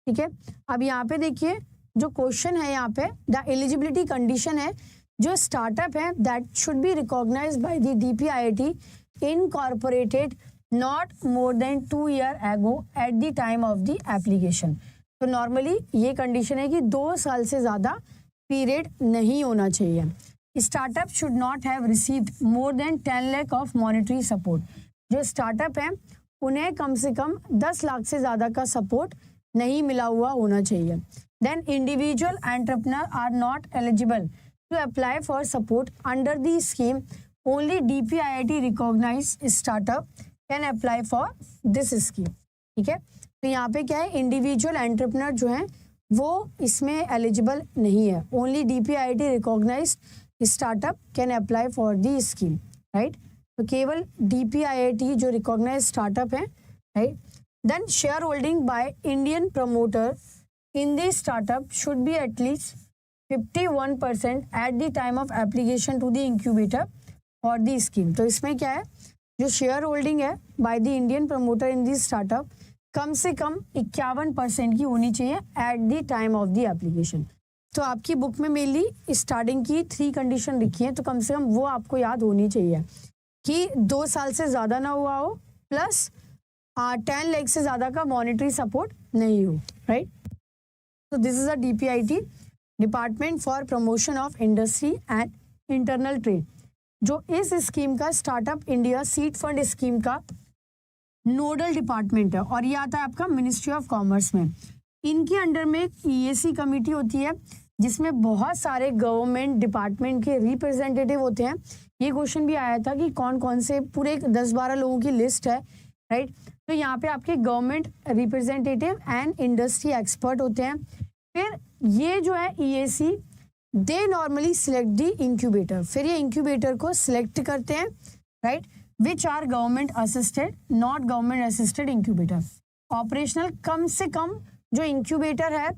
Speaker 2: ठीक है, अब यहाँ पे देखिए जो क्वेश्चन है यहाँ पे, द एलिजिबिलिटी कंडीशन है, जो स्टार्टअप है that should be recognised by the DPIIT incorporated not more than 2 year ago at the time of the application. तो नॉर्मली ये कंडीशन है कि 2 साल से ज़्यादा पीरियड नहीं होना चाहिए। Startup should not have received more than 10 lakh of monetary support. जो स्टार्टअप है उन्हें कम से कम 10 लाख से ज़्यादा का सपोर्ट नहीं मिला हुआ होना चाहिए। Then individual entrepreneur are not eligible to apply for support under the scheme, only DPIIT recognised startup can apply for this scheme. ठीक है, तो यहाँ पे क्या है? इंडिविजुअल एंटरप्रेन्योर जो है वो इसमें एलिजिबल नहीं है, only DPIIT recognised startup can apply for the scheme, right? तो केवल DPIIT जो रिकॉग्नाइज स्टार्टअप है, right? Then share holding by Indian promoter in the startup should be at least 51% at the time of application to the incubator for the scheme. तो इसमें क्या है? जो share holding है by the Indian promoter in the startup कम से कम 51% की होनी चाहिए at the time of the application. तो आपकी बुक में मेनली स्टार्टिंग की 3 कंडीशन लिखी है, तो कम से कम वो आपको याद होनी चाहिए कि 2 साल से ज़्यादा ना हुआ हो, प्लस 10 लाख से ज़्यादा का मॉनेटरी सपोर्ट नहीं हो, राइट? तो this is a DPIIT department for promotion of industry and internal trade, जो इस स्कीम का startup India seed fund scheme का नोडल डिपार्टमेंट है, और ये आता है आपका मिनिस्ट्री ऑफ कॉमर्स में। इनके अंडर में एक EAC कमेटी होती है जिसमें बहुत सारे गवर्नमेंट डिपार्टमेंट के रिप्रेजेंटेटिव होते हैं। ये क्वेश्चन भी आया था कि कौन कौन से, पूरे 10-12 लोगों की लिस्ट है, राइट? तो यहाँ पे आपके government representative and industry expert होते हैं। फिर ये जो है EAC, they normally select the incubator, फिर ये इंक्यूबेटर को सिलेक्ट करते हैं, right? Which are government assisted, not government assisted incubator. Operational कम से कम जो इंक्यूबेटर है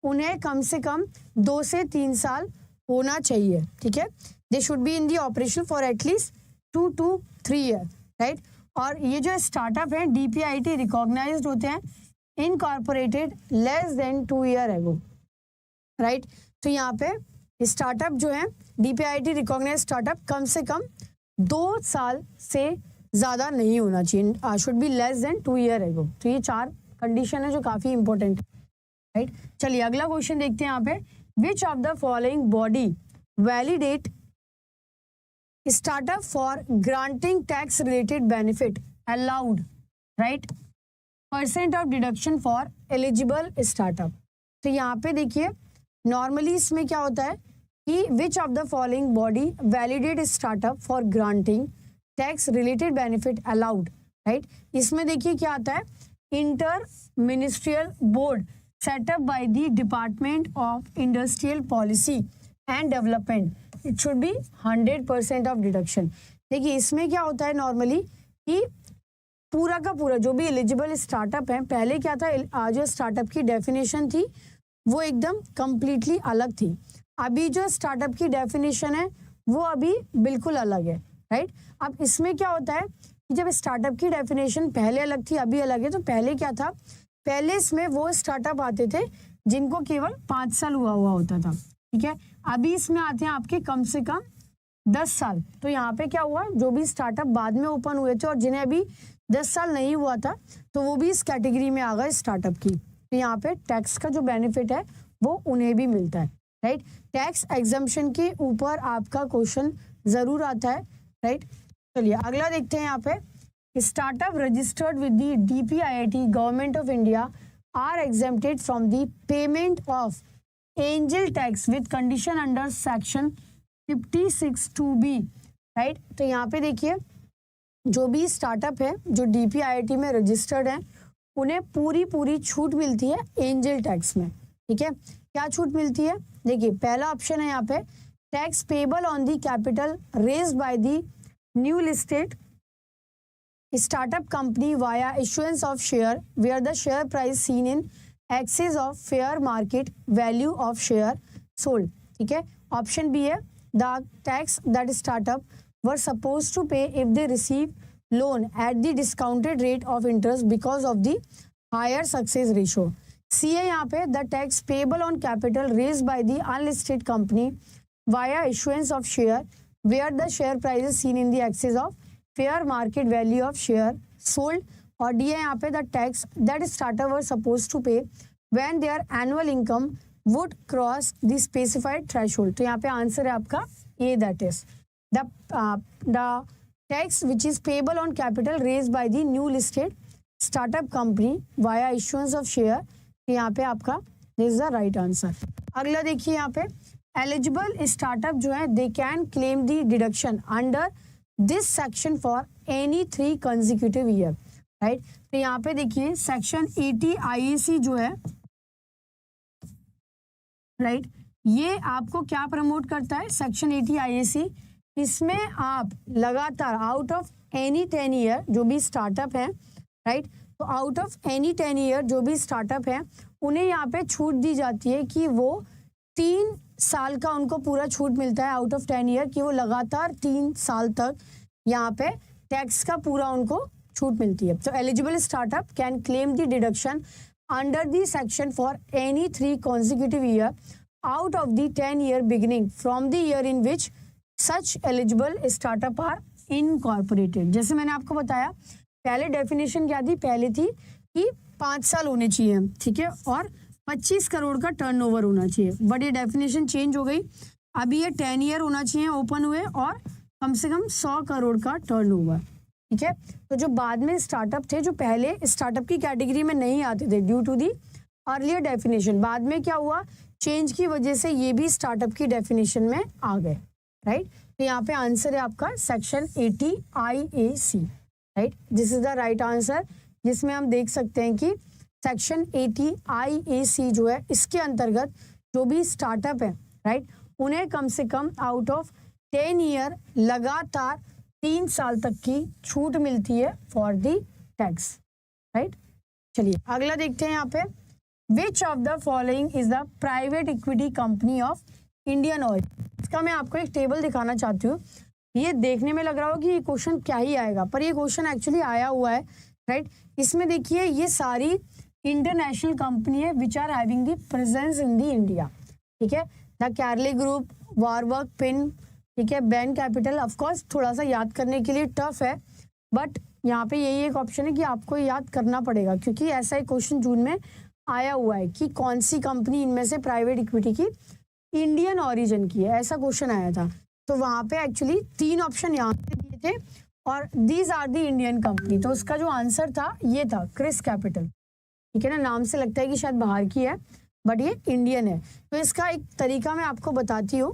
Speaker 2: उन्हें कम से कम 2 से 3 साल होना चाहिए। ठीक है, they should be in the operation for at least 2 to 3 year, right? और ये जो स्टार्टअप है DPIIT रिकॉग्नाइज्ड होते हैं इनकॉर्पोरेटेड लेस देन 2 ईयर एगो, राइट? तो यहाँ पे स्टार्टअप जो है DPIIT रिकॉग्नाइज स्टार्टअप कम से कम 2 साल से ज़्यादा नहीं होना चाहिए, should be less than 2 year एगो। तो ये 4 कंडीशन है जो काफ़ी इंपॉर्टेंट है, राइट? चलिए अगला क्वेश्चन देखते हैं यहाँ पे, which of the following body validate startup for granting tax related benefit allowed, right, % of deduction for eligible startup. तो यहाँ पे देखिए नॉर्मली इसमें क्या होता है कि which of the following body validate startup for granting tax related benefit allowed, right? इसमें देखिए क्या आता है, inter ministerial board setup by the department of industrial policy and development it should B 100% of deduction. देखिए इसमें क्या होता है नॉर्मली कि पूरा का पूरा जो भी एलिजिबल स्टार्टअप है, पहले क्या था, जो स्टार्टअप की डेफिनेशन थी वो एकदम कंप्लीटली अलग थी। अभी जो स्टार्टअप की डेफिनेशन है वो अभी बिल्कुल अलग है, राइट। अब इसमें क्या होता है कि जब स्टार्टअप की डेफिनेशन पहले अलग थी अभी अलग है, तो पहले क्या था, पहले इसमें वो स्टार्टअप आते थे जिनको केवल 5 साल हुआ होता था, ठीक है। अभी इसमें आते हैं आपके कम से कम 10 साल। तो यहाँ पे क्या हुआ, जो भी स्टार्टअप बाद में ओपन हुए थे और जिन्हें अभी 10 साल नहीं हुआ था, तो वो भी इस कैटेगरी में आ गए स्टार्टअप की। तो यहाँ पे टैक्स का जो बेनिफिट है वो उन्हें भी मिलता है, राइट। टैक्स एग्जम्पशन के ऊपर आपका क्वेश्चन जरूर आता है, राइट। चलिए अगला देखते हैं। यहाँ पे startup registered with the DPIIT government of India are exempted from the payment of angel tax with condition under section 56(2)(b), right. तो यहाँ पे देखिए जो भी स्टार्टअप है जो DPIIT में रजिस्टर्ड है उन्हें पूरी छूट मिलती है एंजल टैक्स में, ठीक है। क्या छूट मिलती है, देखिए पहला ऑप्शन है यहाँ पे tax payable on the capital raised by the new listed startup company via issuance of share where the share price seen in excess of fair market value of share sold, ठीक है। Option B है the tax that startup were supposed to pay if they receive loan at the discounted rate of interest because of the higher success ratio। सी है यहाँ पे the tax payable on capital raised by the unlisted company via issuance of share where the share price is seen in the excess of fair market value of share sold। और D है यहाँ पे the tax that startup were supposed to pay when their annual income would cross the specified threshold। तो यहाँ पे answer है आपका ए, that is the tax which is payable on capital raised by the new listed startup company via issuance of share। यहाँ पे आपका this is the right answer. अगला देखिए यहाँ पे एलिजिबल स्टार्टअप जो है they can claim the deduction under this section for any 3 consecutive year, right. तो यहाँ पे देखिए सेक्शन 80 IAC जो है, राइट, ये आपको क्या प्रमोट करता है, सेक्शन 80 IAC। इसमें आप लगातार आउट ऑफ एनी 10 ईयर जो भी स्टार्टअप है, राइट, तो आउट ऑफ एनी 10 ईयर जो भी स्टार्टअप है उन्हें यहाँ पे छूट दी जाती है कि वो 3 साल का उनको पूरा छूट मिलता है आउट ऑफ 10 ईयर कि वो लगातार 3 साल तक यहाँ पे टैक्स का पूरा उनको छूट मिलती है। तो eligible startup can claim the deduction under the section for any 3 consecutive year out of the 10 year beginning from the year in which such eligible startup are incorporated. जैसे मैंने आपको बताया पहले डेफिनेशन क्या थी, पहले थी कि 5 साल होने चाहिए, ठीक है, और 25 करोड़ का टर्नओवर होना चाहिए। बट ये डेफिनेशन चेंज हो गई, अभी ये 10 ईयर होना चाहिए ओपन हुए और कम से कम 100 करोड़ का टर्नओवर, ठीक है। तो जो बाद में स्टार्टअप थे जो पहले स्टार्टअप की कैटेगरी में नहीं आते थे due to the earlier definition, बाद में क्या हुआ, चेंज की वजह से ये भी स्टार्टअप की डेफिनेशन में आ गए, राइट। तो यहाँ पे आंसर है आपका section 80 IAC, right, this is the right answer. जिसमें हम देख सकते हैं कि सेक्शन 80 IAC जो है इसके अंतर्गत जो भी स्टार्टअप है, राइट, उन्हें कम से कम आउट ऑफ 10 ईयर लगातार 3 साल तक की छूट मिलती है फॉर द टैक्स, राइट। चलिए अगला देखते हैं यहाँ पे which of the following is the private equity company of Indian oil. इसका मैं आपको एक टेबल दिखाना चाहती हूँ। ये देखने में लग रहा हो कि ये क्वेश्चन क्या ही आएगा, पर ये क्वेश्चन एक्चुअली आया हुआ है, राइट। इसमें देखिए ये सारी इंटरनेशनल कंपनी है which are having the presence in the India, ठीक है। द कैरले ग्रुप, वारवर्क, पिन, ठीक है, बैन कैपिटल। ऑफकोर्स थोड़ा सा याद करने के लिए टफ है, बट यहाँ पे यही एक ऑप्शन है कि आपको याद करना पड़ेगा क्योंकि ऐसा एक क्वेश्चन जून में आया हुआ है कि कौन सी कंपनी इनमें से प्राइवेट इक्विटी की इंडियन ओरिजिन की है, ऐसा क्वेश्चन आया था। तो वहाँ पे एक्चुअली 3 ऑप्शन यहाँ पे दिए थे और these are the Indian company. तो उसका जो आंसर था ये था क्रिस कैपिटल, ठीक है ना। नाम से लगता है कि शायद बाहर की है बट ये इंडियन है। तो इसका एक तरीका मैं आपको बताती हूँ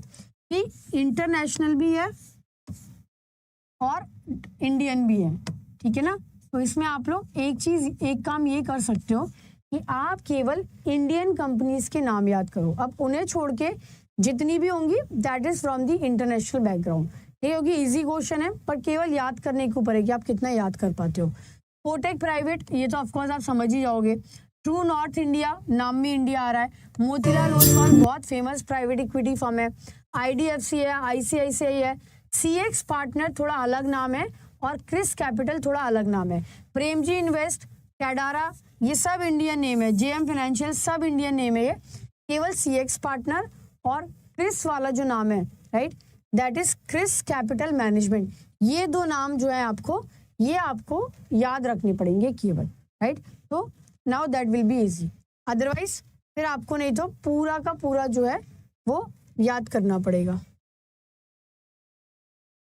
Speaker 2: कि इंटरनेशनल भी है और इंडियन भी है, ठीक है ना। तो इसमें आप लोग एक काम ये कर सकते हो कि आप केवल इंडियन कंपनीज के नाम याद करो। अब उन्हें छोड़ के जितनी भी होंगी that is from the international background. ठीक है, क्योंकि इजी क्वेश्चन है, पर केवल याद करने के ऊपर है कि आप कितना याद कर पाते हो। कोटक प्राइवेट, ये तो ऑफकोर्स आप समझ ही जाओगे। ट्रू नॉर्थ इंडिया, नाम में इंडिया आ रहा है। मोतीलाल ओसवाल बहुत फेमस प्राइवेट इक्विटी फर्म है। IDFC है, ICICI है। CX पार्टनर थोड़ा अलग नाम है, और क्रिस कैपिटल थोड़ा अलग नाम है। प्रेमजी इन्वेस्ट, कैडारा, ये सब इंडियन नेम है। JM फाइनेंशियल सब इंडियन नेम है। ये केवल CX पार्टनर और क्रिस वाला जो नाम है, right, that is ChrysCapital management. ये दो नाम जो है आपको, ये आपको याद रखने पड़ेंगे केवल, राइट। तो now that will be easy, otherwise फिर आपको नहीं तो पूरा का पूरा जो है वो याद करना पड़ेगा।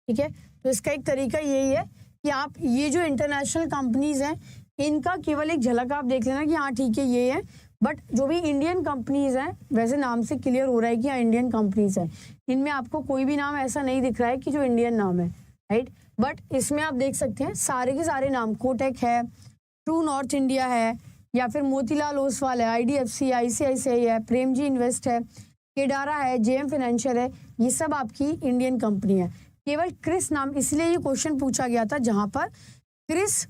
Speaker 2: ठीक है, तो इसका एक तरीका यही है कि आप ये जो इंटरनेशनल कंपनीज हैं, इनका केवल एक झलक आप देख लेना कि हाँ ठीक है ये है, बट जो भी इंडियन कंपनीज हैं, वैसे नाम से क्लियर हो रहा है कि हाँ इंडियन कंपनीज हैं। इनमें आपको कोई भी नाम ऐसा नहीं दिख रहा है कि जो इंडियन नाम है, राइट। बट इसमें आप देख सकते हैं सारे के सारे नाम, कोटक है, ट्रू नॉर्थ इंडिया है, या फिर मोतीलाल ओसवाल है, IDFC, ICICI है, प्रेमजी इन्वेस्ट है, केडारा है, JM फाइनेंशियल है, ये सब आपकी इंडियन कंपनी है। केवल क्रिस नाम, इसलिए ये क्वेश्चन पूछा गया था जहां पर क्रिस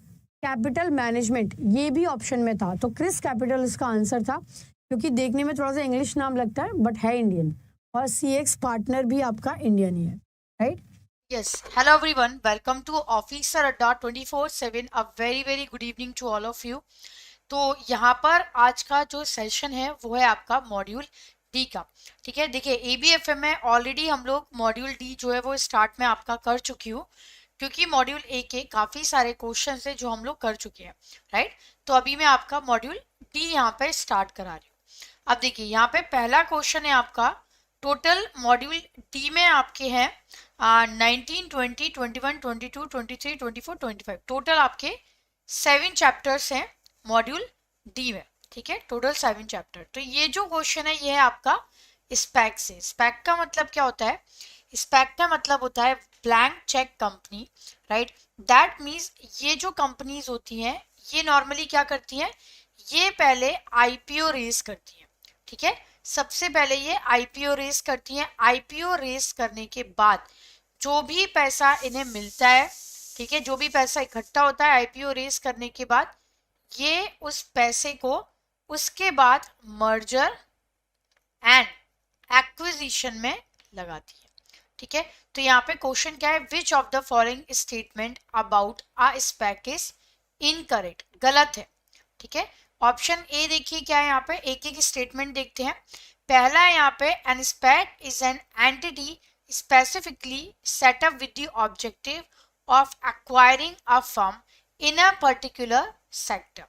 Speaker 2: कैपिटल मैनेजमेंट ये भी ऑप्शन में था, तो क्रिस कैपिटल इसका आंसर था, क्योंकि देखने में थोड़ा सा इंग्लिश नाम लगता है बट है इंडियन, और CX पार्टनर भी आपका इंडियन ही है, right.
Speaker 3: Yes, hello everyone. Welcome to Officer Adda 24/7. A very good evening to all of you. तो यहाँ पर आज का जो सेशन है वो है आपका मॉड्यूल डी का। ठीक है, देखिए ABFM में ऑलरेडी हम लोग मॉड्यूल डी जो है वो स्टार्ट में आपका कर चुकी हूँ, क्योंकि मॉड्यूल ए के काफ़ी सारे क्वेश्चन है जो हम लोग कर चुके हैं, राइट। तो अभी मैं आपका मॉड्यूल डी यहाँ पे स्टार्ट करा रही हूँ। अब देखिए यहाँ पे पहला क्वेश्चन है आपका, टोटल मॉड्यूल डी में आपके हैं 19, 20, 21, 22, 23, 24, 25, टोटल आपके 7 चैप्टर्स हैं मॉड्यूल डी में। ठीक है, टोटल 7 चैप्टर। तो ये जो क्वेश्चन है ये है आपका स्पैक से। स्पैक का मतलब क्या होता है? स्पैक का मतलब होता है blank cheque company, right. That means ये जो कंपनीज होती हैं ये नॉर्मली क्या करती हैं, ये पहले IPO रेस करती हैं। ठीक है, सबसे पहले ये IPO रेस करती हैं। IPO रेस करने के बाद जो भी पैसा इन्हें मिलता है, ठीक है, जो भी पैसा इकट्ठा होता है IPO रेस करने के बाद, ये उस पैसे को उसके बाद मर्जर एंड एक्विजिशन में लगाती है। ठीक है, तो यहाँ पे क्वेश्चन क्या है, which of the following statement about a SPAC is incorrect, गलत है। ठीक है, ऑप्शन ए देखिए क्या है, यहाँ पे एक एक स्टेटमेंट देखते हैं। पहला है यहाँ पे, an SPAC is an entity specifically set up with the objective of acquiring a firm in a particular sector.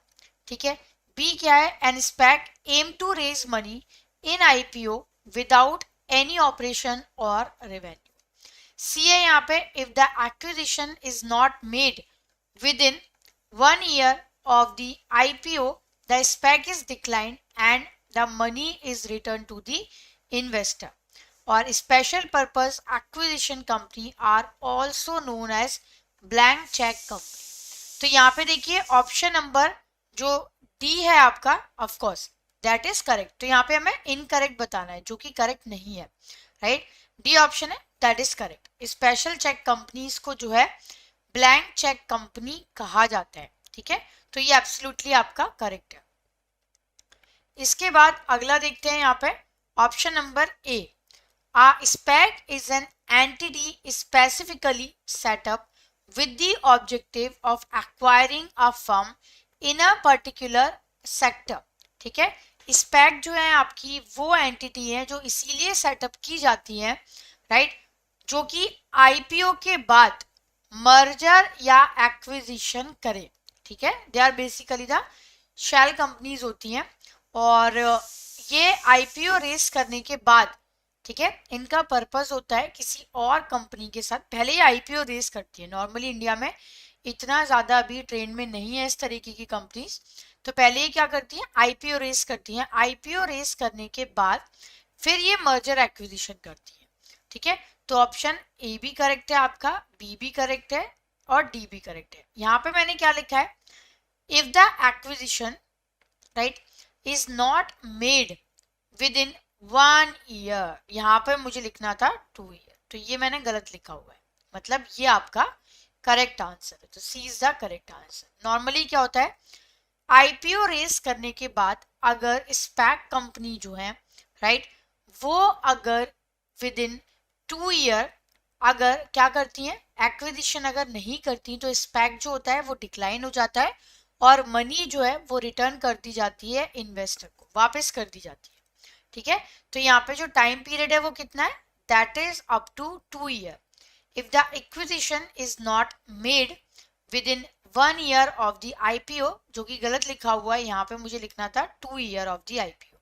Speaker 3: ठीक है, B क्या है, an SPAC aim to raise money in IPO without any operation or revenue. C है यहाँ पे, if the acquisition is not made within 1 year of the IPO, the SPAC is declined and the money is returned to the investor. और special purpose acquisition company are also known as blank cheque company. तो यहाँ पे देखिए option number जो D है आपका, of course that is correct. तो यहाँ पे हमें इनकरेक्ट बताना है, जो कि करेक्ट नहीं है, राइट। डी ऑप्शन है that is correct. Special cheque companies को जो है ब्लैंक चेक कंपनी कहा जाता है। ठीक है, तो ये एब्सोल्युटली आपका करेक्ट है। इसके बाद अगला देखते हैं यहाँ पे option number A, a SPAC is an entity specifically set up with the objective of acquiring a firm in a particular sector. ठीक है, SPAC जो है आपकी वो एंटिटी है जो इसीलिए सेटअप की जाती है, राइट, जो कि IPO के बाद मर्जर या एक्विजिशन करे। ठीक है, they are basically the shell companies होती हैं, और ये IPO रेस करने के बाद, ठीक है, इनका पर्पस होता है किसी और कंपनी के साथ, पहले ये IPO रेस करती है। नॉर्मली इंडिया में इतना ज़्यादा अभी ट्रेंड में नहीं है इस तरीके की कंपनीज, तो पहले ये क्या करती हैं, IPO रेस करती हैं। IPO रेस करने के बाद फिर ये मर्जर एक्विजिशन करती है। ठीक है, तो ऑप्शन ए भी करेक्ट है आपका, बी भी करेक्ट है और डी भी करेक्ट है। यहाँ पे मैंने क्या लिखा है, if the acquisition, right, is not made within 1 year, यहाँ पे मुझे लिखना था 2 ईयर, तो ये मैंने गलत लिखा हुआ है, मतलब ये आपका करेक्ट आंसर है, तो C is the correct answer. Normally क्या होता है, आईपीओ रेस करने के बाद अगर स्पैक कंपनी जो है राइट, वो अगर विद इन 2 ईयर अगर क्या करती हैं, एक्विजिशन अगर नहीं करती, तो स्पैक जो होता है वो डिक्लाइन हो जाता है और मनी जो है वो रिटर्न कर दी जाती है, इन्वेस्टर को वापस कर दी जाती है। ठीक है, तो यहाँ पे जो टाइम पीरियड है वो कितना है, that is up to 2 year. If the acquisition is not made within 1 year of the IPO, जो कि गलत लिखा हुआ है, यहाँ पे मुझे लिखना था 2 ईयर ऑफ द आईपीओ,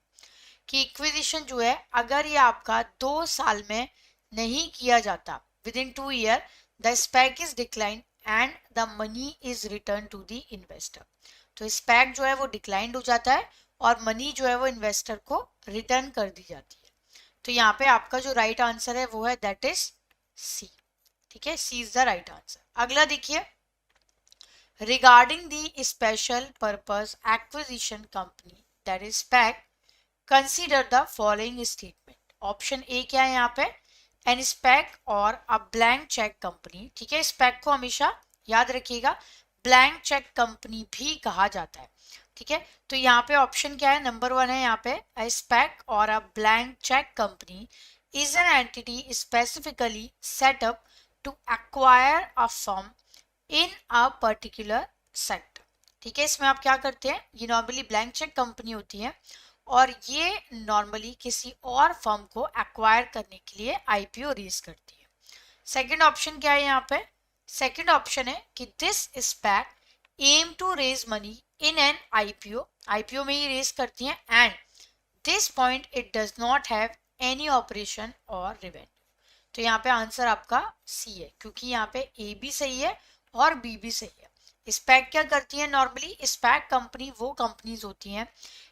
Speaker 3: कि इक्विजिशन जो है अगर ये आपका 2 साल में नहीं किया जाता within 2 year, the SPAC is decline and the money is return to the investor. तो स्पैक जो है वो डिक्लाइंड हो जाता है और मनी जो है वो इन्वेस्टर को रिटर्न कर दी जाती है। तो यहाँ पे आपका जो राइट आंसर है वो है दैट इज सी। ठीक है, C is the right answer. अगला देखिए, regarding the special purpose acquisition company that is SPAC, consider the following statement. Option A क्या है यहाँ पे, an SPAC or a blank cheque company. ठीक है, स्पैक को हमेशा याद रखिएगा ब्लैंक चेक कंपनी भी कहा जाता है। ठीक है, तो यहाँ पे ऑप्शन क्या है, नंबर 1 है यहाँ पे, a SPAC or a blank cheque company is an entity specifically set up to acquire a firm in a particular sector. ठीक है, इसमें आप क्या करते हैं, ये नॉर्मली ब्लैंक चेक कंपनी होती है और ये नॉर्मली किसी और फर्म को एक्वायर करने के लिए आईपीओ रेज करती है। सेकंड ऑप्शन क्या है यहाँ पे, सेकंड ऑप्शन है कि this SPAC aim to raise money in an IPO, IPO में ही रेज करती हैं, and this point it does not have any operation or revenue. तो यहाँ पे आंसर आपका सी है, क्योंकि यहाँ पे ए भी सही है और बी भी सही है। स्पैक क्या करती है, नॉर्मली स्पैक कंपनी वो कंपनीज होती हैं,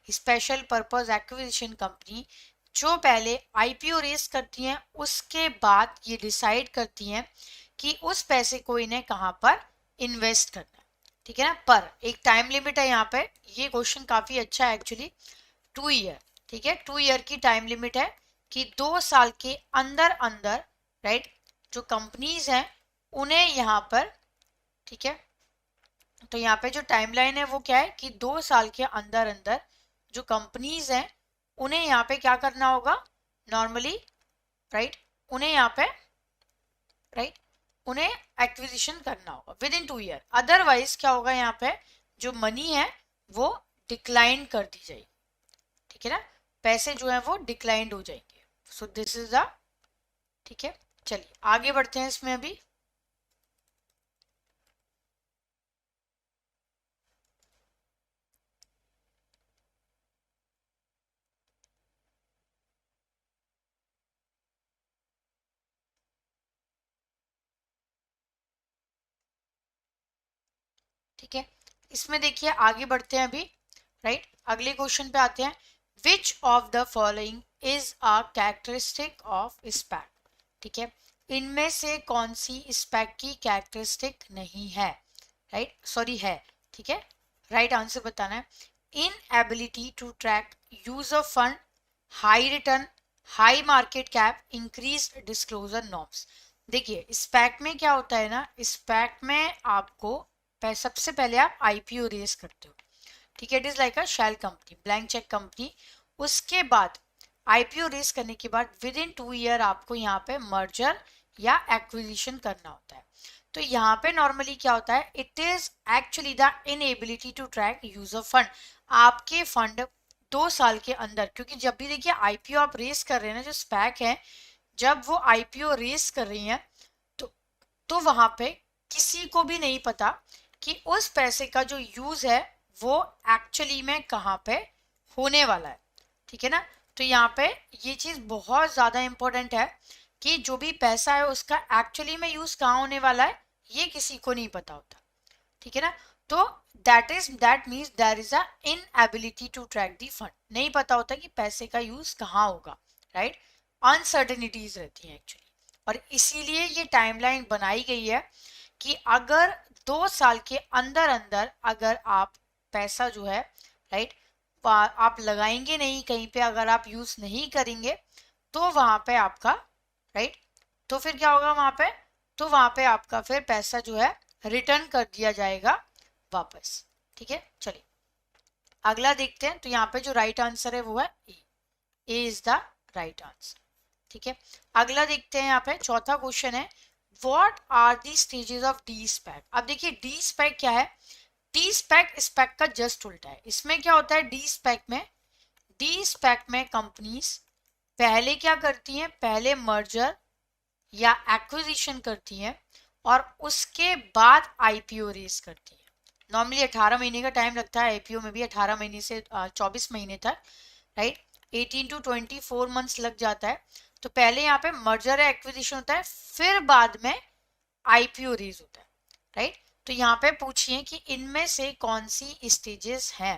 Speaker 3: स्पेशल पर्पस एक्विजिशन कंपनी, जो पहले आईपीओ रेस करती हैं, उसके बाद ये डिसाइड करती हैं कि उस पैसे को इन्हें कहाँ पर इन्वेस्ट करना है। ठीक है ना, पर एक टाइम लिमिट है यहाँ पे, ये क्वेश्चन काफी अच्छा है एक्चुअली, 2 ईयर। ठीक है, 2 ईयर की टाइम लिमिट है कि 2 साल के अंदर अंदर राइट, जो कंपनीज हैं उन्हें यहाँ पर, ठीक है, तो यहाँ पे जो टाइमलाइन है वो क्या है कि 2 साल के अंदर अंदर जो कंपनीज हैं उन्हें यहाँ पे क्या करना होगा, नॉर्मली राइट, उन्हें यहाँ पे राइट, उन्हें एक्विजिशन करना होगा विद इन 2 ईयर। अदरवाइज क्या होगा, यहाँ पे जो मनी है वो डिक्लाइन कर दी जाएगी। ठीक है ना, पैसे जो है वो डिक्लाइंड हो जाएंगे। सो दिस इज द, ठीक है, चलिए आगे बढ़ते हैं इसमें अभी। ठीक है, इसमें देखिए आगे बढ़ते हैं अभी राइट, अगले क्वेश्चन पे आते हैं। Which of the following is a characteristic of SPAC. ठीक है, इनमें से कौन सी स्पैक की कैरेक्टरिस्टिक नहीं है, राइट, सॉरी है। ठीक है, राइट आंसर बताना है। Inability to track use of fund, high return, high market cap, increase disclosure norms. देखिए स्पैक में क्या होता है ना, स्पैक में आपको सबसे पहले आप आईपीओ रेस करते हो। ठीक है, it is like a shell company, blank cheque company. उसके बाद आईपीओ रेस करने के बाद विद इन 2 ईयर आपको यहाँ पे मर्जर या एक्विजिशन करना होता है। तो यहाँ पे नॉर्मली क्या होता है, it is actually the inability to track use of fund. आपके फंड 2 साल के अंदर, क्योंकि जब भी देखिए आईपीओ आप रेस कर रहे हैं ना, जो स्पैक है जब वो आईपीओ रेस कर रही हैं तो वहां पे किसी को भी नहीं पता कि उस पैसे का जो यूज है वो एक्चुअली में कहाँ पे होने वाला है। ठीक है ना, तो यहाँ पे ये चीज बहुत ज्यादा इंपॉर्टेंट है कि जो भी पैसा है उसका एक्चुअली में यूज कहाँ होने वाला है ये किसी को नहीं पता होता। ठीक है ना, तो that means there is a inability to track the fund, नहीं पता होता कि पैसे का यूज कहाँ होगा, राइट, अनसर्टेनिटीज रहती हैं एक्चुअली। और इसीलिए ये टाइमलाइन बनाई गई है कि अगर 2 साल के अंदर अंदर अगर आप पैसा जो है राइट आप लगाएंगे नहीं कहीं पे, अगर आप यूज नहीं करेंगे तो वहां पे आपका राइट, तो फिर क्या होगा वहां पे, तो वहां पे आपका फिर पैसा जो है रिटर्न कर दिया जाएगा वापस। ठीक है, चलिए अगला देखते हैं। तो यहाँ पे जो राइट आंसर है वो है ए इज द राइट आंसर। ठीक है, अगला देखते हैं। यहाँ पे चौथा क्वेश्चन है, what are the stages of D SPAC. अब देखिए डी स्पैक क्या है, डी स्पैक स्पैक का जस्ट उल्टा है। इसमें क्या होता है, डी स्पैक में कंपनीज पहले क्या करती हैं, पहले मर्जर या एक्विजिशन करती हैं और उसके बाद आईपीओ रेज करती हैं। नॉर्मली 18 महीने का टाइम लगता है, आईपीओ में भी 18 महीने से 24 महीने तक, राइट, 18 to 24 मंथ्स लग जाता है। तो पहले यहाँ पे मर्जर या एक्विजिशन होता है, फिर बाद में आईपीओ रेज होता है, राइट। तो यहाँ पे पूछिए कि इनमें से कौन सी स्टेजेस हैं।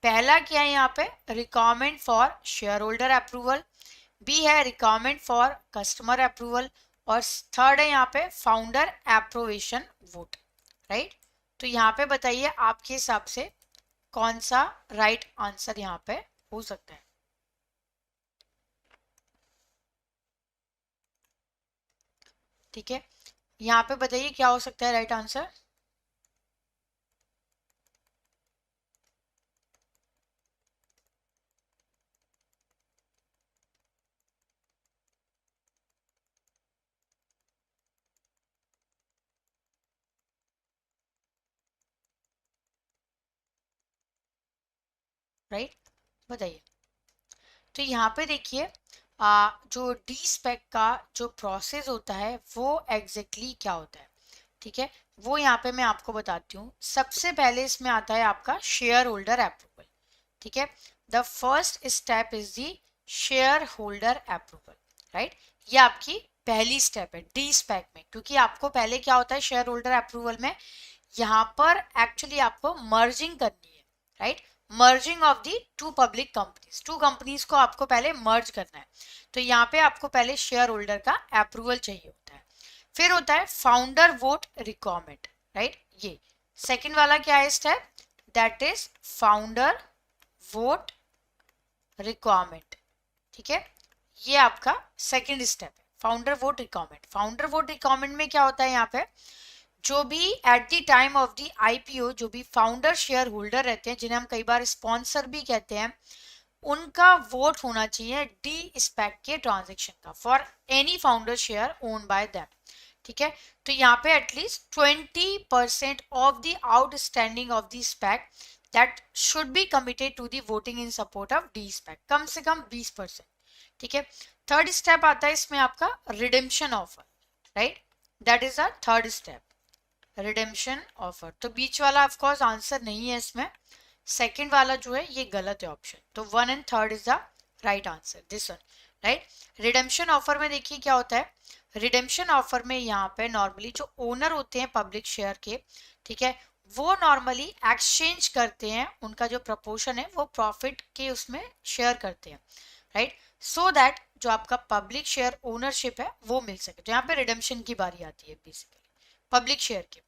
Speaker 3: पहला क्या है यहाँ पे, requirement for share holder approval, B है रिक्वायरमेंट फॉर कस्टमर अप्रूवल, और थर्ड है यहाँ पे फाउंडर अप्रूवेशन वोट, राइट। तो यहाँ पे बताइए आपके हिसाब से कौन सा राइट आंसर यहाँ पे हो सकता है। ठीक है, यहाँ पे बताइए क्या हो सकता है राइट आंसर। राइट, बताइए। तो यहाँ पे देखिए जो डी स्पेक का जो प्रोसेस होता है वो एग्जैक्टली क्या होता है। ठीक है, वो यहाँ पे मैं आपको बताती हूँ। सबसे पहले इसमें आता है आपका शेयर होल्डर अप्रूवल। ठीक है, the first step is the share holder approval, right. ये आपकी पहली स्टेप है डी स्पेक में, क्योंकि आपको पहले क्या होता है शेयर होल्डर अप्रूवल में, यहाँ पर एक्चुअली आपको मर्जिंग करनी है, राइट। Merging of the two public companies, two companies को आपको पहले मर्ज करना है। तो यहाँ पे आपको पहले शेयर होल्डर का अप्रूवल चाहिए होता है। फिर होता है फाउंडर वोट रिक्वायरमेंट, राइट। ये सेकंड वाला क्या है step, that is founder vote requirement. ठीक है, ये आपका सेकंड स्टेप है founder vote requirement. Founder vote requirement में क्या होता है, यहाँ पे जो भी eight the time of the IPO जो भी फाउंडर शेयर होल्डर रहते हैं, जिन्हें हम कई बार स्पॉन्सर भी कहते हैं, उनका वोट होना चाहिए डी स्पैक के ट्रांजेक्शन का for any founder share own by them. ठीक है, तो यहाँ पे at least 20% of the outstanding of the SPAC that should be committed to the voting in support of D SPAC, कम से कम 20%। ठीक है, थर्ड स्टेप आता है इसमें आपका redemption offer, right, that is the third step, redemption offer. तो बीच वाला ऑफ कोर्स आंसर नहीं है इसमें, सेकंड वाला जो है ये गलत है ऑप्शन। तो 1 and 3 is the right answer, this one, right. Redemption offer में देखिए क्या होता है, रिडेम्पशन ऑफर में यहाँ पे नॉर्मली जो ओनर होते हैं पब्लिक शेयर के, ठीक है, वो नॉर्मली एक्सचेंज करते हैं, उनका जो प्रपोर्शन है वो प्रॉफिट के उसमें शेयर करते हैं, राइट, सो दैट जो आपका पब्लिक शेयर ओनरशिप है वो मिल सके। तो यहाँ पे रिडेम्पशन की बारी आती है बेसिकली पब्लिक शेयर के।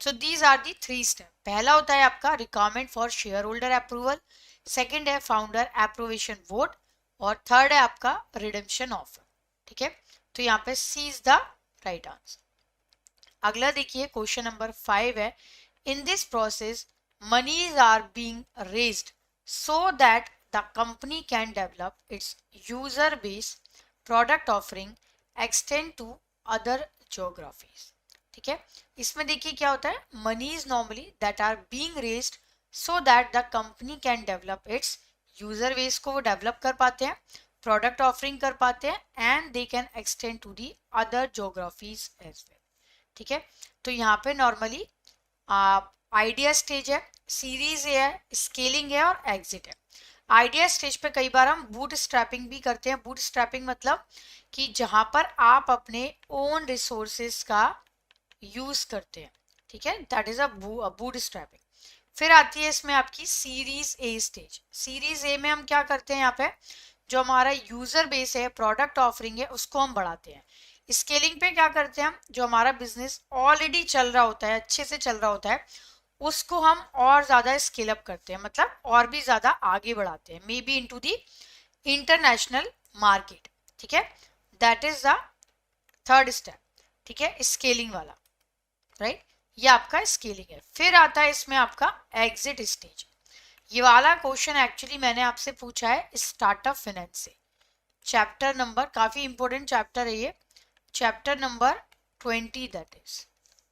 Speaker 3: So these are the 3 step. पहला होता है आपका requirement for share holder approval, second है फाउंडर अप्रूवेशन वोट, और थर्ड है आपका रिडेम्पशन ऑफर। ठीक है, तो यहाँ पे C is the right answer. अगला देखिए क्वेश्चन नंबर 5 है, in this process monies are being raised so that the company can develop its user base, product offering, extend to other geographies. ठीक है, इसमें देखिए क्या होता है, monies normally that are being raised so that the company can develop its user base को वो develop कर पाते हैं, प्रोडक्ट ऑफरिंग कर पाते हैं, and they can extend to the other geographies as well. ठीक है, तो यहाँ पे नॉर्मली आइडिया स्टेज है, सीरीज है, स्केलिंग है और एग्जिट है। आइडिया स्टेज पे कई बार हम बूट स्ट्रैपिंग भी करते हैं। बूट स्ट्रैपिंग मतलब कि जहां पर आप अपने ओन रिसोर्सेस का यूज करते हैं, ठीक है, that is a boot strapping. फिर आती है इसमें आपकी series a stage. Series A में हम क्या करते हैं, यहाँ पे जो हमारा यूजर बेस है, प्रोडक्ट ऑफरिंग है, उसको हम बढ़ाते हैं। स्केलिंग पे क्या करते हैं हम, जो हमारा बिजनेस ऑलरेडी चल रहा होता है, अच्छे से चल रहा होता है, उसको हम और ज़्यादा स्केल अप करते हैं, मतलब और भी ज़्यादा आगे बढ़ाते हैं, may be into the international market. ठीक है, that is the third step. ठीक है, स्केलिंग वाला, राइट, ये आपका स्केलिंग है। फिर आता है इसमें आपका एग्जिट स्टेज। ये वाला क्वेश्चन एक्चुअली मैंने आपसे पूछा है स्टार्टअप फाइनेंस से, चैप्टर नंबर, काफी इंपॉर्टेंट चैप्टर है ये, चैप्टर नंबर 20 दैट इज।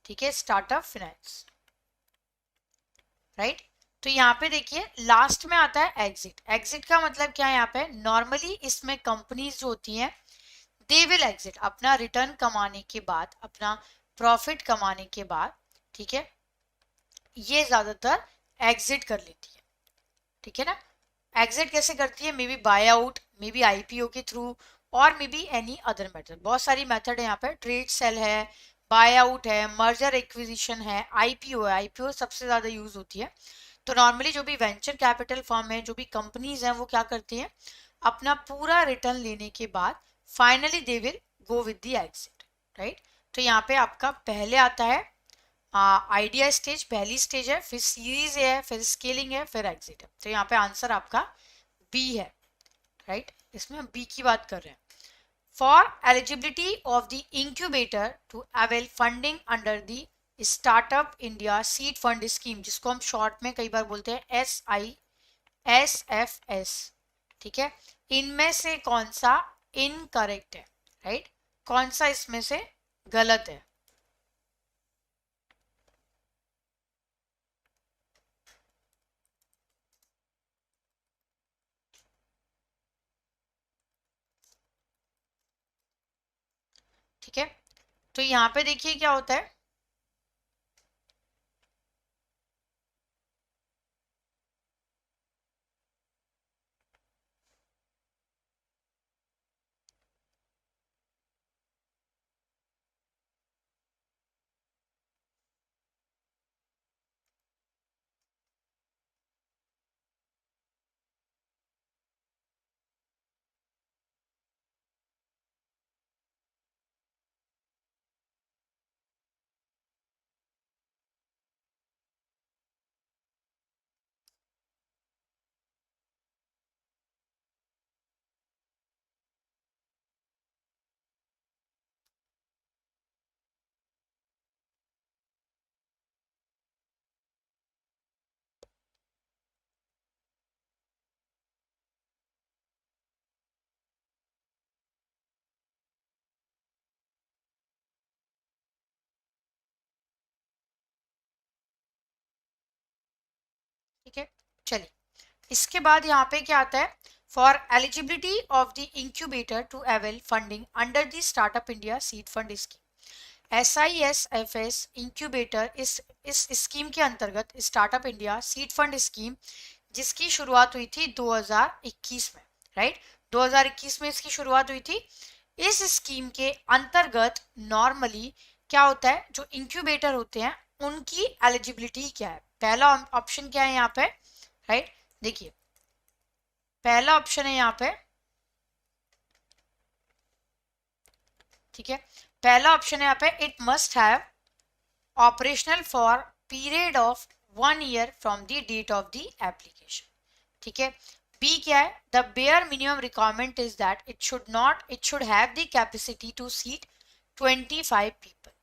Speaker 3: ठीक है, स्टार्टअप फाइनेंस, राइट। तो यहाँ पे देखिए लास्ट में आता है एग्जिट। एग्जिट का मतलब क्या है, यहाँ पे नॉर्मली इसमें कंपनीज जो होती हैं दे विल एग्जिट, अपना रिटर्न कमाने के बाद, अपना प्रॉफिट कमाने के बाद, ठीक है, ये ज्यादातर एग्जिट कर लेती है। ठीक है ना, एग्जिट कैसे करती है, may be bye out, may be IPO के थ्रू, और may be any other method. बहुत सारी मेथड है यहाँ पे, ट्रेड सेल है, बाय आउट है, मर्जर एक्विजिशन है, आईपीओ है। आईपीओ सबसे ज्यादा यूज होती है। तो नॉर्मली जो भी वेंचर कैपिटल फर्म है, जो भी कंपनीज हैं, वो क्या करती हैं, अपना पूरा रिटर्न लेने के बाद finally they will go with the exit, right. तो यहाँ पे आपका पहले आता है आइडिया स्टेज, पहली स्टेज है, फिर सीरीज है, फिर स्केलिंग है, फिर एग्जिट है। तो यहाँ पे आंसर आपका बी है, राइट। इसमें हम बी की बात कर रहे हैं। For eligibility of the incubator to avail funding under the startup India seed fund scheme, जिसको हम शॉर्ट में कई बार बोलते हैं SISFS, ठीक है, इनमें से कौन सा इनकरेक्ट है, राइट, कौन सा इसमें से गलत है। ठीक है, तो यहाँ पे देखिए क्या होता है, ठीक है। चलिए, इसके बाद यहाँ पे क्या आता है, for eligibility of the incubator to avail funding under the startup India seed fund scheme, SISFS incubator इस स्कीम के अंतर्गत startup India seed fund scheme, जिसकी शुरुआत हुई थी 2021 में, राइट, 2021 में इसकी शुरुआत हुई थी। इस स्कीम के अंतर्गत नॉर्मली क्या होता है, जो इंक्यूबेटर होते हैं उनकी एलिजिबिलिटी क्या है। पहला ऑप्शन क्या है यहाँ पे, राइट, देखिए पहला ऑप्शन है यहाँ पे, ठीक है, पहला ऑप्शन है यहाँ पे, it must have operational for period of 1 year from the date of the application. ठीक है, बी क्या है, the bare minimum requirement is that it should have the capacity to seat 25 people.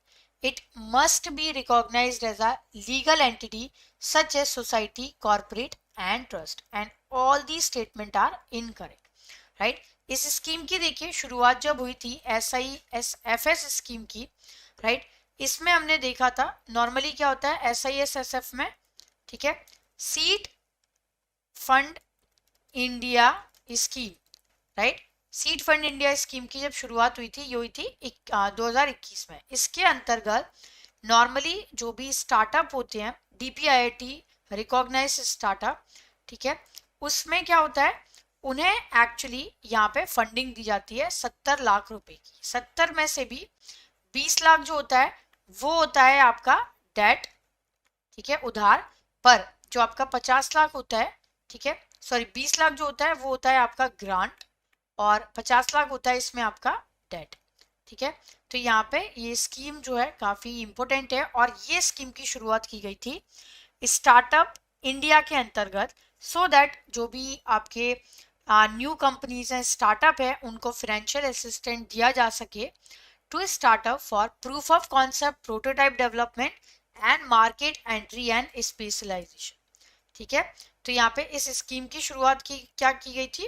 Speaker 3: It must be recognized as a legal entity such as society, corporate and trust, and all these statements are incorrect, right। इस scheme की देखिए शुरुआत जब हुई थी SISFS scheme की, right, इसमें हमने देखा था नॉर्मली क्या होता है SISSF में, ठीक है, seed fund India scheme, right, seed fund India scheme की जब शुरुआत हुई थी, ये हुई थी 2021 में। इसके अंतर्गत नॉर्मली जो भी स्टार्टअप होते हैं, DPIIT रिकॉग्नाइज स्टार्टअप, ठीक है, उसमें क्या होता है, उन्हें एक्चुअली यहाँ पे फंडिंग दी जाती है 70 लाख रुपए की। 70 में से भी 20 लाख जो होता है वो होता है आपका डेट, ठीक है, उधार, पर जो आपका 50 लाख होता है, ठीक है, सॉरी 20 लाख जो होता है वो होता है आपका ग्रांट, और 50 लाख होता है इसमें आपका डेट। ठीक है, तो यहाँ पे ये स्कीम जो है काफी इंपॉर्टेंट है, और ये स्कीम की शुरुआत की गई थी स्टार्टअप इंडिया के अंतर्गत, सो दैट जो भी आपके न्यू कंपनीज हैं, स्टार्टअप है, उनको फाइनेंशियल असिस्टेंट दिया जा सके to startup for proof of concept, prototype development and market entry and specialisation. ठीक है, तो यहाँ पे इस स्कीम की शुरुआत क्या की गई थी,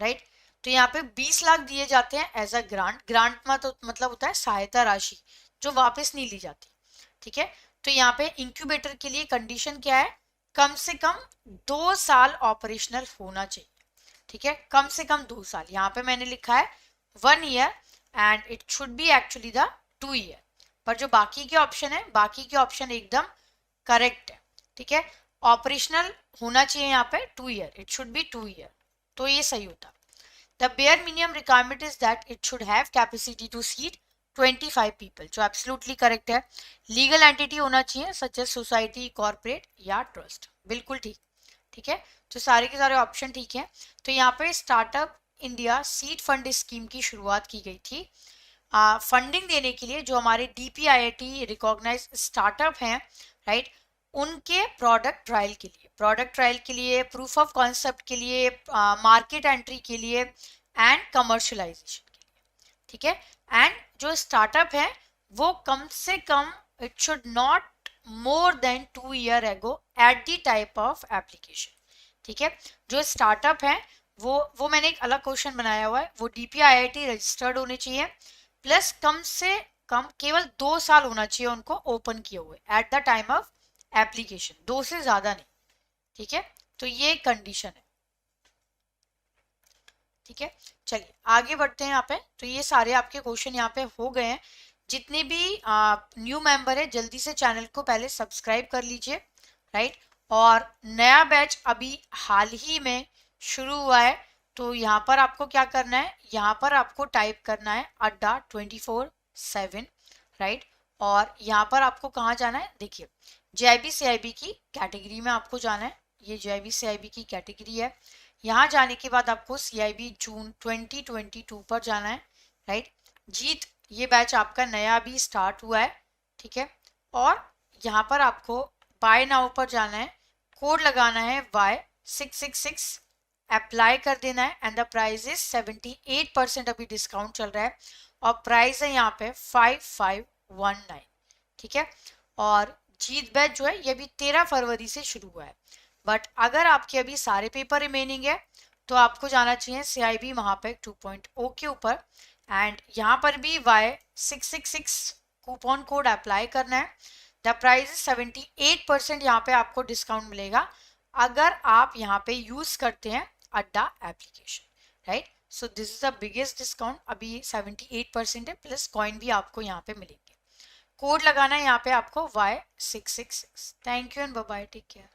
Speaker 3: राइट। तो यहाँ पे 20 लाख दिए जाते हैं एज अ ग्रांट। ग्रांट मतलब होता है सहायता राशि जो वापस नहीं ली जाती। ठीक है, तो यहाँ पे इंक्यूबेटर के लिए कंडीशन क्या है, कम से कम 2 साल ऑपरेशनल होना चाहिए। ठीक है, कम से कम 2 साल। यहाँ पे मैंने लिखा है 1 year and it should B actually the 2 year, पर जो बाकी के ऑप्शन है, बाकी के ऑप्शन एकदम करेक्ट है। ठीक है, ऑपरेशनल होना चाहिए यहाँ पे 2 year, it should be 2 year, तो ये सही होता। The bare minimum requirement is that it should have capacity to seat 25 people, जो एब्सोल्युटली करेक्ट है। लीगल एंटिटी होना चाहिए सच एज सोसाइटी, कॉर्पोरेट या ट्रस्ट, बिल्कुल ठीक। ठीक है, तो सारे के सारे ऑप्शन ठीक है। तो यहाँ पे startup India seed fund scheme की शुरुआत की गई थी फंडिंग देने के लिए, जो हमारे DPIIT रिकॉग्नाइज स्टार्टअप हैं, राइट, उनके प्रोडक्ट ट्रायल के लिए, प्रूफ ऑफ कॉन्सेप्ट के लिए, मार्केट एंट्री के लिए एंड कमर्शलाइजेशन के लिए। ठीक है, एंड जो स्टार्टअप है वो कम से कम it should not more than 2 year ago at the type of application. ठीक है, जो स्टार्टअप है वो मैंने एक अलग क्वेश्चन बनाया हुआ है, वो DPIIT रजिस्टर्ड होने चाहिए, प्लस कम से कम केवल 2 साल होना चाहिए उनको ओपन किए हुए eight the time of application, 2 से ज्यादा नहीं। ठीक है, तो ये कंडीशन है। ठीक है, चलिए आगे बढ़ते हैं यहाँ पे। तो ये सारे आपके क्वेश्चन यहाँ पे हो गए हैं। जितने भी न्यू मेंबर है जल्दी से चैनल को पहले सब्सक्राइब कर लीजिए, राइट। और नया बैच अभी हाल ही में शुरू हुआ है, तो यहाँ पर आपको क्या करना है, यहाँ पर आपको टाइप करना है अड्डा 24/7, राइट। और यहाँ पर आपको कहाँ जाना है, देखिए JIB CIB की कैटेगरी में आपको जाना है। ये JIB CIB की कैटेगरी है। यहाँ जाने के बाद आपको CIB जून 2022 पर जाना है, राइट। जीत ये बैच आपका नया भी स्टार्ट हुआ है। ठीक है, और यहाँ पर आपको बाय नाउ पर जाना है, कोड लगाना है Y666, अप्लाई कर देना है एंड द प्राइस इज 78% अभी डिस्काउंट चल रहा है और प्राइस है यहाँ पे 5519। ठीक है, और जीत बैच जो है ये भी 13 फरवरी से शुरू हुआ है, बट अगर आपके अभी सारे पेपर रिमेनिंग है तो आपको जाना चाहिए CIB महापैक 2.0 के ऊपर एंड यहाँ पर भी Y666 कूपन कोड अप्लाई करना है। द प्राइस 78% यहाँ पे आपको डिस्काउंट मिलेगा अगर आप यहाँ पे यूज करते हैं अड्डा application, right. So this is the biggest discount, अभी 78% है, प्लस कॉइन भी आपको यहाँ पे मिलेंगे। कोड लगाना है यहाँ पे आपको Y666। Thank you and bye bye, take care.